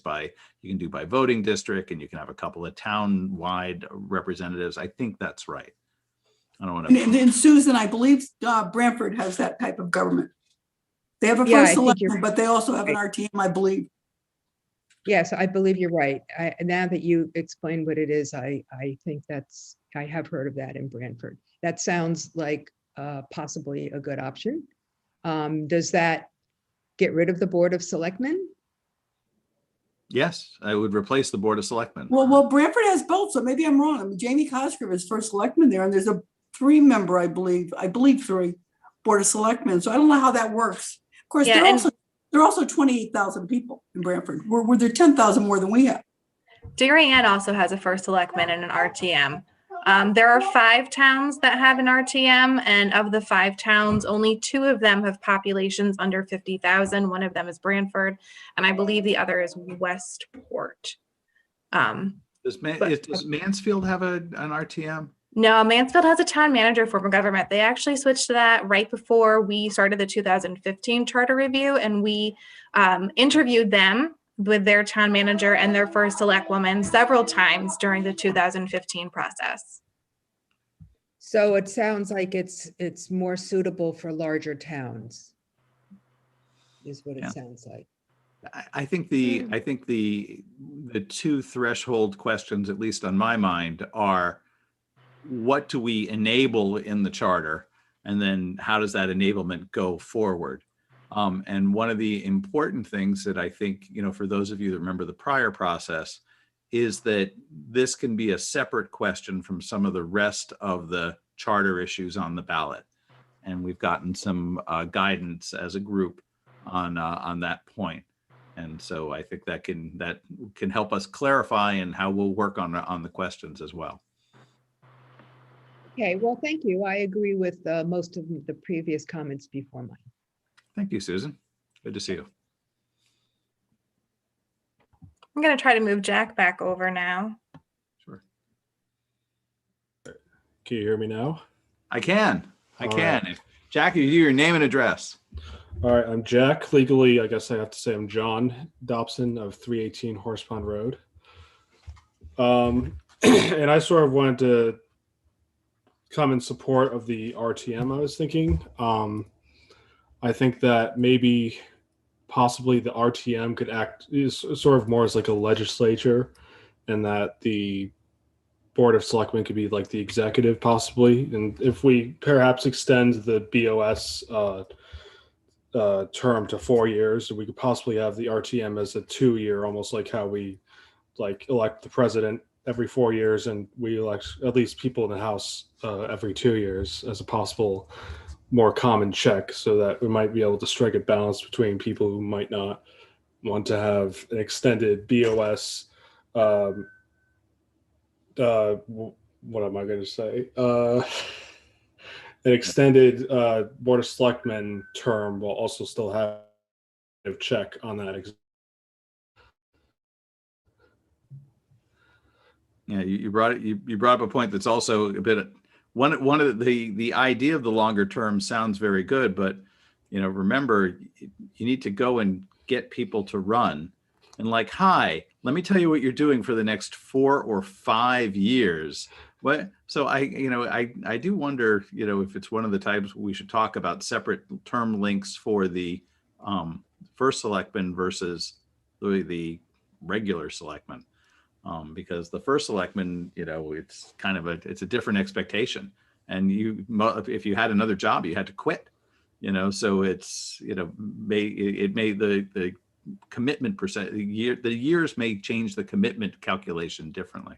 you can do by voting district, and you can have a couple of town-wide representatives. I think that's right. I don't want to. And Susan, I believe Brantford has that type of government. They have a first selectman, but they also have an RTM, I believe. Yes, I believe you're right. Now that you explain what it is, I think I have heard of that in Brantford. That sounds like possibly a good option. Does that get rid of the Board of Selectmen? Yes, I would replace the Board of Selectmen. Well, Brantford has both, so maybe I'm wrong. I mean, Jamie Cosgrove is first selectman there, and there's a 3-member, I believe 3 Board of Selectmen. So I don't know how that works. Of course, there are also 28,000 people in Brantford. Were there 10,000 more than we have? Darien also has a first selectman and an RTM. There are 5 towns that have an RTM, and of the 5 towns, only 2 of them have populations under 50,000. One of them is Brantford, and I believe the other is Westport. Does Mansfield have an RTM? No, Mansfield has a town manager form of government. They actually switched to that right before we started the 2015 charter review, and we interviewed them with their town manager and their first select woman several times during the 2015 process. So it sounds like it's more suitable for larger towns, is what it sounds like. I think the 2 threshold questions, at least on my mind, are what do we enable in the charter, and then how does that enablement go forward? And one of the important things that I think, for those of you that remember the prior process, is that this can be a separate question from some of the rest of the charter issues on the ballot. And we've gotten some guidance as a group on that point. And so I think that can help us clarify and how we'll work on the questions as well. Okay, well, thank you. I agree with most of the previous comments before mine. Thank you, Susan. Good to see you. I'm going to try to move Jack back over now. Sure. Can you hear me now? I can. Right. Jack, you do your name and address. All right, I'm Jack. Legally, I guess I have to say I'm John Dobson of 318 Horse Pond Road. And I sort of wanted to come in support of the RTM, I was thinking. I think that maybe possibly the RTM could act sort of more as like a legislature, and that the Board of Selectmen could be like the executive possibly. And if we perhaps extend the BOS term to 4 years, we could possibly have the RTM as a 2-year, almost like how we elect the president every 4 years, and we elect at least people in the House every 2 years as a possible more common check, so that we might be able to strike a balance between people who might not want to have an extended BOS. What am I going to say? an extended Board of Selectmen term will also still have a check on that. Yeah, you brought it. You brought up a point that's also a bit. One of the idea of the longer term sounds very good, but remember, you need to go and get people to run, and like, hi, let me tell you what you're doing for the next 4 or 5 years. What? So I do wonder, if it's one of the types we should talk about separate term links for the first selectman versus the regular selectman. Because the first selectman, it's kind of it's a different expectation, and if you had another job, you had to quit, so it's, the commitment percent, the years may change the commitment calculation differently.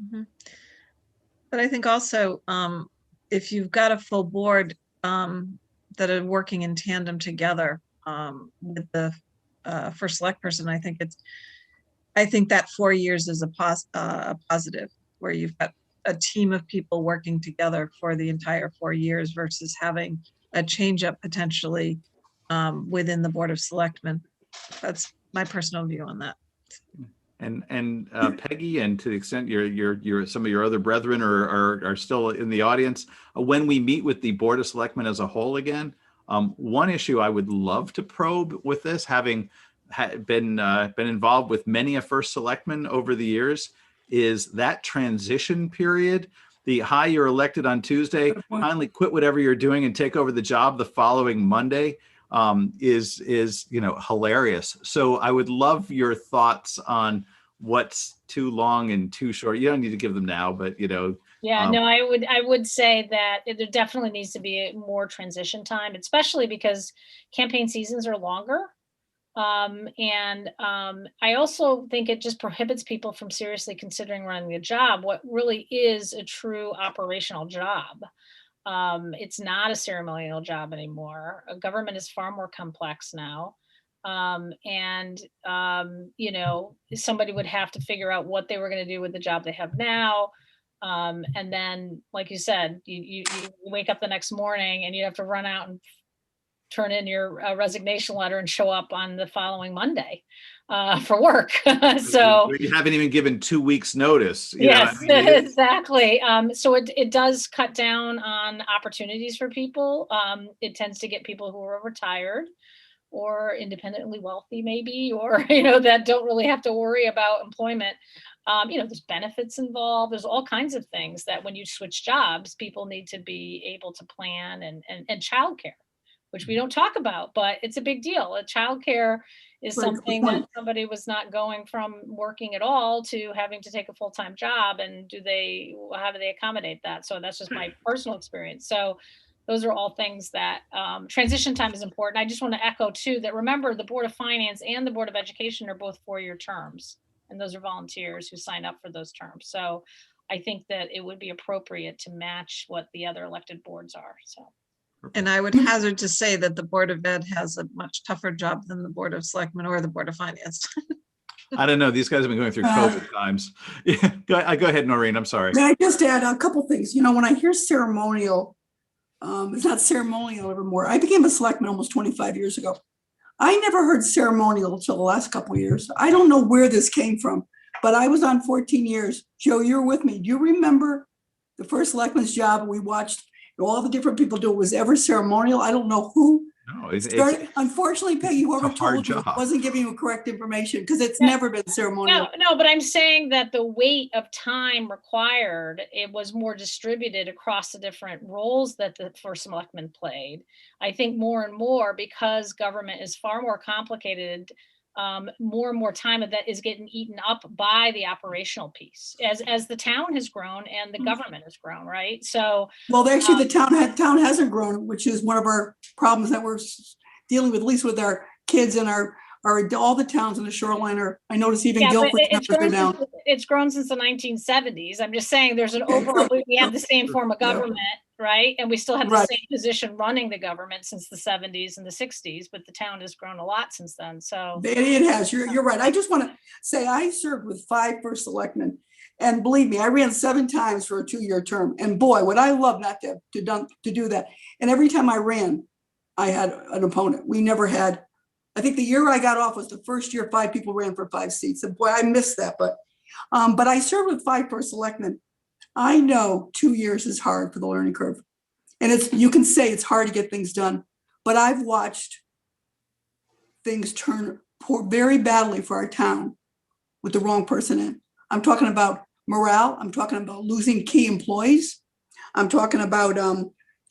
Mm-hmm. But I think also, if you've got a full board that are working in tandem together with the first select person, I think that 4 years is a positive, where you've got a team of people working together for the entire 4 years versus having a change up potentially within the Board of Selectmen. That's my personal view on that. And Peggy, and to the extent your some of your other brethren are still in the audience, when we meet with the Board of Selectmen as a whole again, one issue I would love to probe with this, having been involved with many a first selectman over the years, is that transition period. The hi, you're elected on Tuesday, finally quit whatever you're doing and take over the job the following Monday, is hilarious. So I would love your thoughts on what's too long and too short. You don't need to give them now, but Yeah, no, I would say that there definitely needs to be more transition time, especially because campaign seasons are longer. I also think it just prohibits people from seriously considering running a job, what really is a true operational job. It's not a ceremonial job anymore. Government is far more complex now. Somebody would have to figure out what they were going to do with the job they have now. And then, like you said, you wake up the next morning and you have to run out and turn in your resignation letter and show up on the following Monday for work. So you haven't even given 2 weeks notice. Yes, exactly. So it does cut down on opportunities for people. It tends to get people who are retired or independently wealthy, maybe, or, that don't really have to worry about employment. There's benefits involved. There's all kinds of things that when you switch jobs, people need to be able to plan, and childcare, which we don't talk about, but it's a big deal. Childcare is something that somebody was not going from working at all to having to take a full-time job. And how do they accommodate that? So that's just my personal experience. So those are all things that transition time is important. I just want to echo too, that remember the Board of Finance and the Board of Education are both 4-year terms. And those are volunteers who sign up for those terms. So I think that it would be appropriate to match what the other elected boards are. So. And I would hazard to say that the Board of Ed has a much tougher job than the Board of Selectmen or the Board of Finance. I don't know. These guys have been going through COVID times. Yeah, go ahead, Noreen. I'm sorry. May I just add a couple things? When I hear ceremonial, it's not ceremonial anymore. I became a selectman almost 25 years ago. I never heard ceremonial until the last couple of years. I don't know where this came from, but I was on 14 years. Joe, you're with me. Do you remember the first selectman's job? We watched all the different people do it. Was ever ceremonial? I don't know who. No, unfortunately, Peggy, whoever told you wasn't giving you correct information, because it's never been ceremonial. No, but I'm saying that the weight of time required, it was more distributed across the different roles that the first selectman played. I think more and more, because government is far more complicated, more and more time of that is getting eaten up by the operational piece as the town has grown and the government has grown, right? So actually the town hasn't grown, which is one of our problems that we're dealing with, at least with our kids and our all the towns in the shoreline are, I notice even Guilford numbers are down. It's grown since the 1970s. I'm just saying there's an overall, we have the same form of government, right? And we still have the same position running the government since the 70s and the 60s, but the town has grown a lot since then. So it has, you're right. I just want to say I served with 5 first selectmen, And believe me, I ran 7 times for a 2-year term. And boy, would I love not to do that. And every time I ran, I had an opponent. We never had, I think the year I got off was the first year 5 people ran for 5 seats. And boy, I missed that. But I served with 5 first selectmen. I know 2 years is hard for the learning curve. And you can say it's hard to get things done, but I've watched things turn very badly for our town with the wrong person in. I'm talking about morale. I'm talking about losing key employees. I'm talking about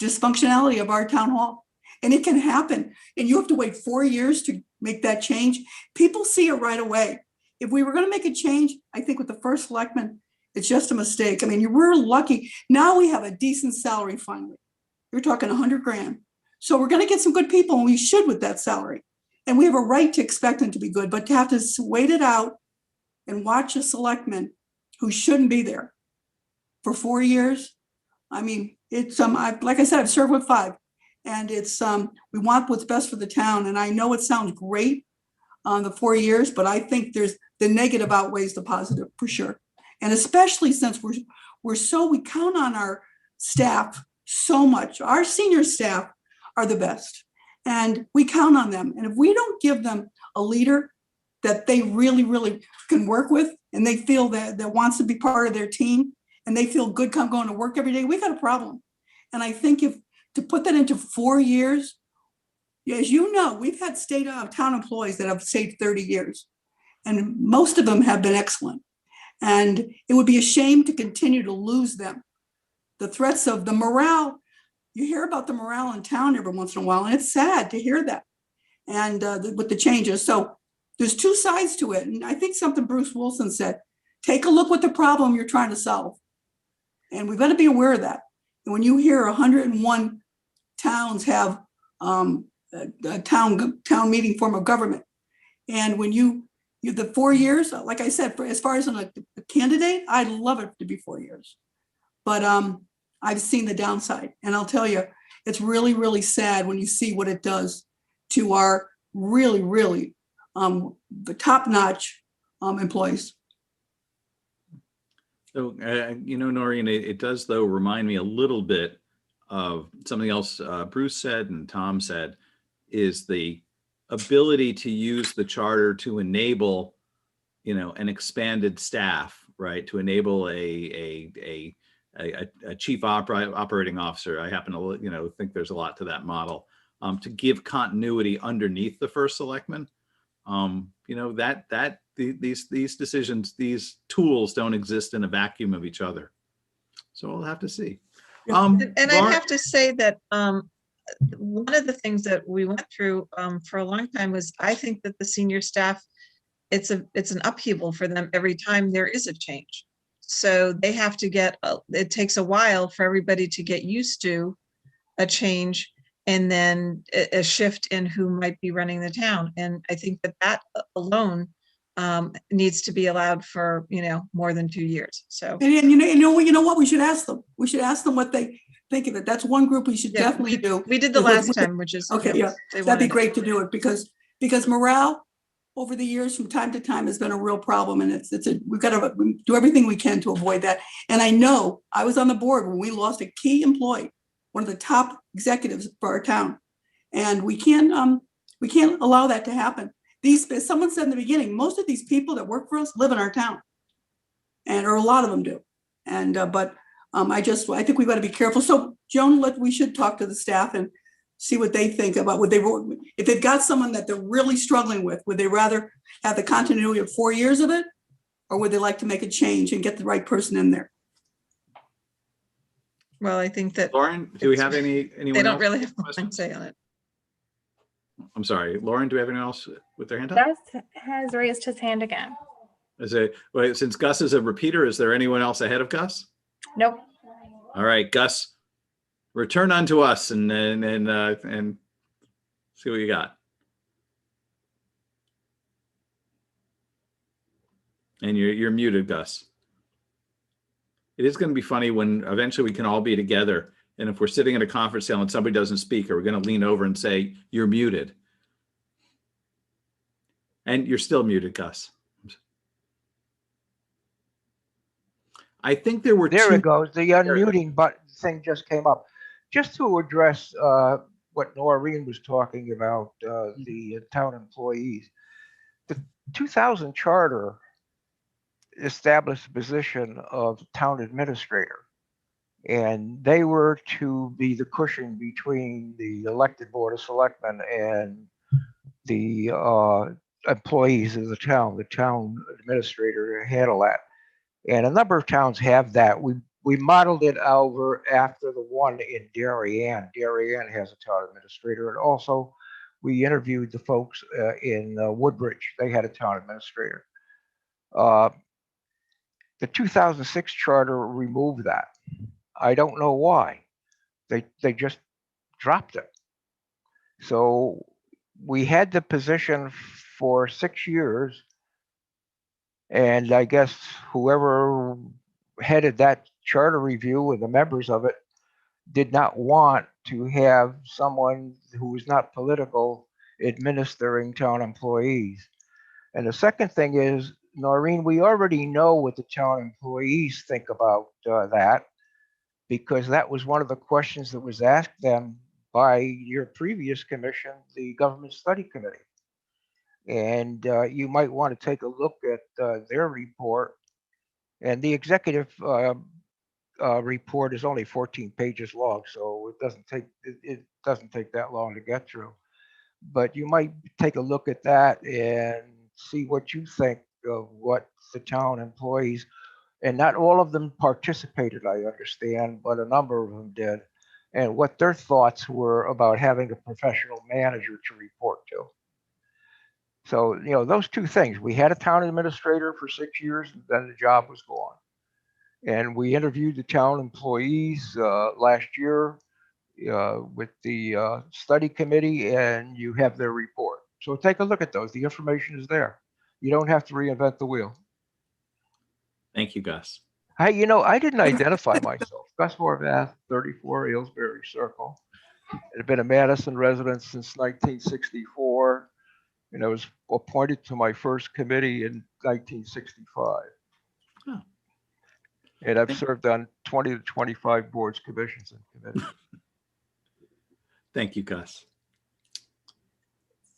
dysfunctionality of our town hall. And it can happen. And you have to wait 4 years to make that change. People see it right away. If we were going to make a change, I think with the first selectman, it's just a mistake. I mean, we're lucky. Now we have a decent salary finally. You're talking 100 grand. So we're going to get some good people, and we should with that salary. And we have a right to expect them to be good, but to have to wait it out and watch a selectman who shouldn't be there for 4 years. I mean, it's like I said, I've served with 5, and it's we want what's best for the town. And I know it sounds great on the 4 years, but I think there's the negative outweighs the positive for sure. And especially since we count on our staff so much. Our senior staff are the best, and we count on them. And if we don't give them a leader that they really, really can work with, and they feel that wants to be part of their team, and they feel good going to work every day, we got a problem. And I think to put that into 4 years, as you know, we've had town employees that have stayed 30 years, and most of them have been excellent. And it would be a shame to continue to lose them. The threats of the morale, you hear about the morale in town every once in a while, and it's sad to hear that. And with the changes. So there's 2 sides to it. And I think something Bruce Wilson said, take a look what the problem you're trying to solve. And we've got to be aware of that. And when you hear 101 towns have a town meeting form of government, and when the 4 years, like I said, as far as a candidate, I'd love it to be 4 years. But I've seen the downside. And I'll tell you, it's really, really sad when you see what it does to our really, really the top-notch employees. So, Noreen, it does, though, remind me a little bit of something else Bruce said and Tom said, is the ability to use the charter to enable, an expanded staff, right? To enable a chief operating officer. I happen to, think there's a lot to that model, to give continuity underneath the first selectman. These decisions, these tools don't exist in a vacuum of each other. So we'll have to see. And I have to say that one of the things that we went through for a long time was, I think that the senior staff, it's an upheaval for them every time there is a change. So they have to it takes a while for everybody to get used to a change, and then a shift in who might be running the town. And I think that alone needs to be allowed for, more than 2 years. So, and you know what, we should ask them. We should ask them what they think of it. That's one group we should definitely do. We did the last time, which is okay. Yeah, that'd be great to do it because morale over the years from time to time has been a real problem, and we've got to do everything we can to avoid that. And I know I was on the board when we lost a key employee, one of the top executives for our town, and we can't allow that to happen. As someone said in the beginning, most of these people that work for us live in our town, or a lot of them do. And I think we've got to be careful. So Joan, we should talk to the staff and see what they think about if they've got someone that they're really struggling with. Would they rather have the continuity of 4 years of it, or would they like to make a change and get the right person in there? Well, I think that Lauren, do we have anyone they don't else really have a say on it. I'm sorry, Lauren, do we have anyone else with their hand up? Gus has raised his hand again. Since Gus is a repeater, is there anyone else ahead of Gus? Nope. All right, Gus, return unto us and see what you got. And you're muted, Gus. It is going to be funny when eventually we can all be together. And if we're sitting at a conference table and somebody doesn't speak, are we going to lean over and say, you're muted? And you're still muted, Gus. I think there were There two. it goes. The unmuting button thing just came up. Just to address what Noreen was talking about, the town employees. The 2000 charter established the position of town administrator. And they were to be the cushion between the elected board of selectmen and the employees of the town. The town administrator handle that. And a number of towns have that. We modeled it over after the one in Darien. Darien has a town administrator. And also we interviewed the folks in Woodbridge. They had a town administrator. The 2006 charter removed that. I don't know why. They just dropped it. So we had the position for 6 years. And I guess whoever headed that charter review and the members of it did not want to have someone who was not political administering town employees. And the second thing is, Noreen, we already know what the town employees think about that, because that was one of the questions that was asked them by your previous commission, the Government Study Committee. And you might want to take a look at their report. And the executive report is only 14 pages long, so it doesn't take that long to get through. But you might take a look at that and see what you think of what the town employees, and not all of them participated, I understand, but a number of them did, and what their thoughts were about having a professional manager to report to. So, you know, those two things. We had a town administrator for 6 years, and then the job was gone. And we interviewed the town employees last year with the study committee, and you have their report. So take a look at those. The information is there. You don't have to reinvent the wheel. Thank you, Gus. Hey, you know, I didn't identify myself. Gus Horvath, 34 Aylesbury Circle. I've been a Madison resident since 1964, and I was appointed to my first committee in 1965. Oh. And I've served on 20 to 25 boards, commissions, and committees. Thank you, Gus.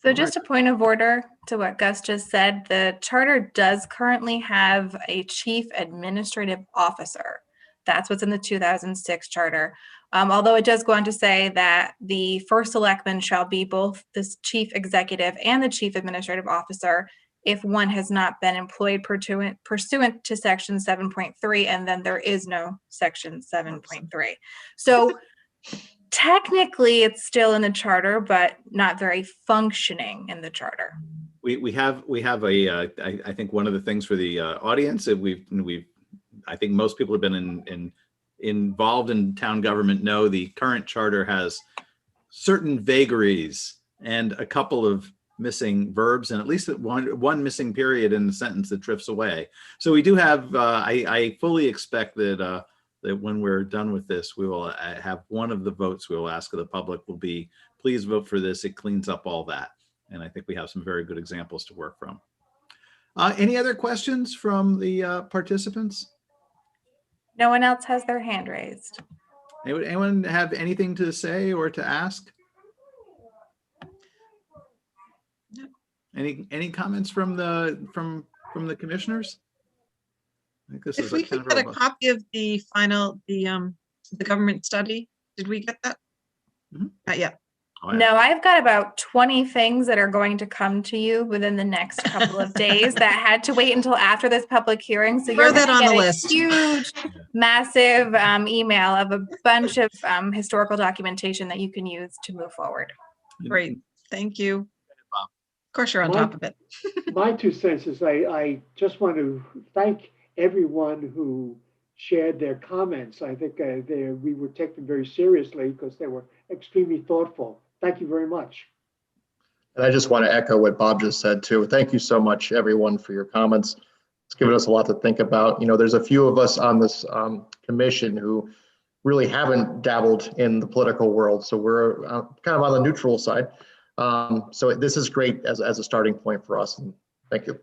So just a point of order to what Gus just said, the charter does currently have a chief administrative officer. That's what's in the 2006 charter. Although it does go on to say that the first selectman shall be both the chief executive and the chief administrative officer if one has not been employed pursuant to section 7.3, and then there is no section 7.3. So technically it's still in the charter, but not very functioning in the charter. We have a I think one of the things for the audience that I think most people have been involved in town government know the current charter has certain vagaries and a couple of missing verbs and at least one missing period in the sentence that drifts away. So we do have I fully expect that that when we're done with this, we will have one of the votes we will ask of the public will be, please vote for this. It cleans up all that. And I think we have some very good examples to work from. Any other questions from the participants? No one else has their hand raised. Anyone have anything to say or to ask? Any comments from the commissioners? I think this If is we kind could of get a copy of the final, the government study, did we get that? Mhm. Not yet. Oh, yeah. No, I've got about 20 things that are going to come to you within the next couple of days that had to wait until after this public hearing. So Throw you're that going on to the get a list. huge, massive email of a bunch of historical documentation that you can use to move forward. Great, thank you. Bob. Of course, you're on top of it. My 2 cents is I just want to thank everyone who shared their comments. I think we were taken very seriously because they were extremely thoughtful. Thank you very much. And I just want to echo what Bob just said too. Thank you so much, everyone, for your comments. It's given us a lot to think about. You know, there's a few of us on this commission who really haven't dabbled in the political world. So we're kind of on the neutral side. So this is great as a starting point for us. And thank you.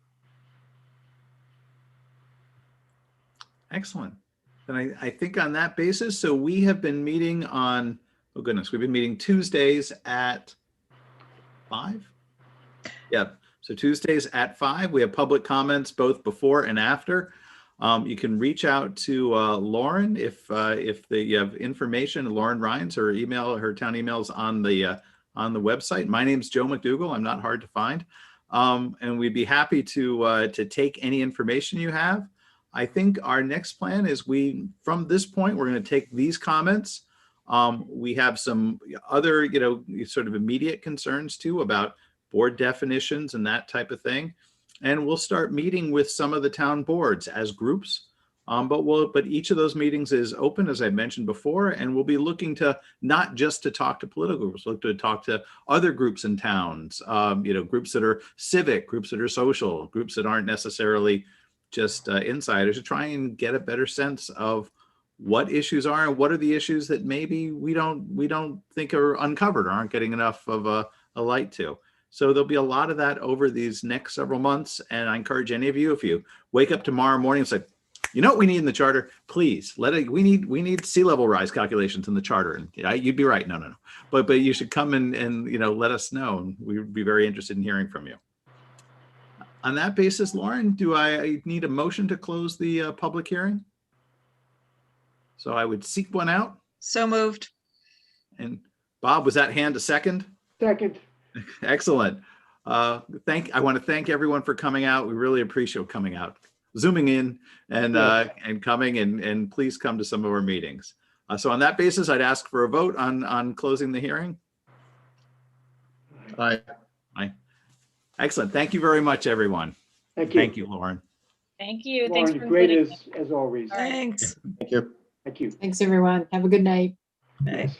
Excellent. then I think on that basis, so we have been meeting on, oh goodness, we've been meeting Tuesdays at 5? Yeah, so Tuesdays at 5, we have public comments both before and after. You can reach out to Lauren if you have information. Lauren Rhines, her town email's on the website. My name's Joe McDougall. I'm not hard to find, and we'd be happy to take any information you have. I think our next plan is from this point, we're going to take these comments. We have some other, sort of immediate concerns too about board definitions and that type of thing. And we'll start meeting with some of the town boards as groups. But each of those meetings is open, as I mentioned before, and we'll be looking to not just to talk to political groups, look to talk to other groups in towns, groups that are civic, groups that are social, groups that aren't necessarily just insiders, to try and get a better sense of what issues are and what are the issues that maybe we don't think are uncovered or aren't getting enough of a light to. So there'll be a lot of that over these next several months. And I encourage any of you, if you wake up tomorrow morning and say, you know what we need in the charter, please we need sea level rise calculations in the charter. And you'd be right. No. But you should come and let us know. And we would be very interested in hearing from you. On that basis, Lauren, do I need a motion to close the public hearing? So I would seek one out. So moved. And Bob, was that hand a second? Second. Excellent. I want to thank everyone for coming out. We really appreciate coming out, zooming in, and coming, and please come to some of our meetings. So on that basis, I'd ask for a vote on closing the hearing. Aye. Aye. Excellent. Thank you very much, everyone. Thank you. Thank you, Lauren. Thank you. Lauren, Thanks for great including me. as always. Thanks. Thank you. Thank you. Thanks, everyone. Have a good night. Bye. Yes.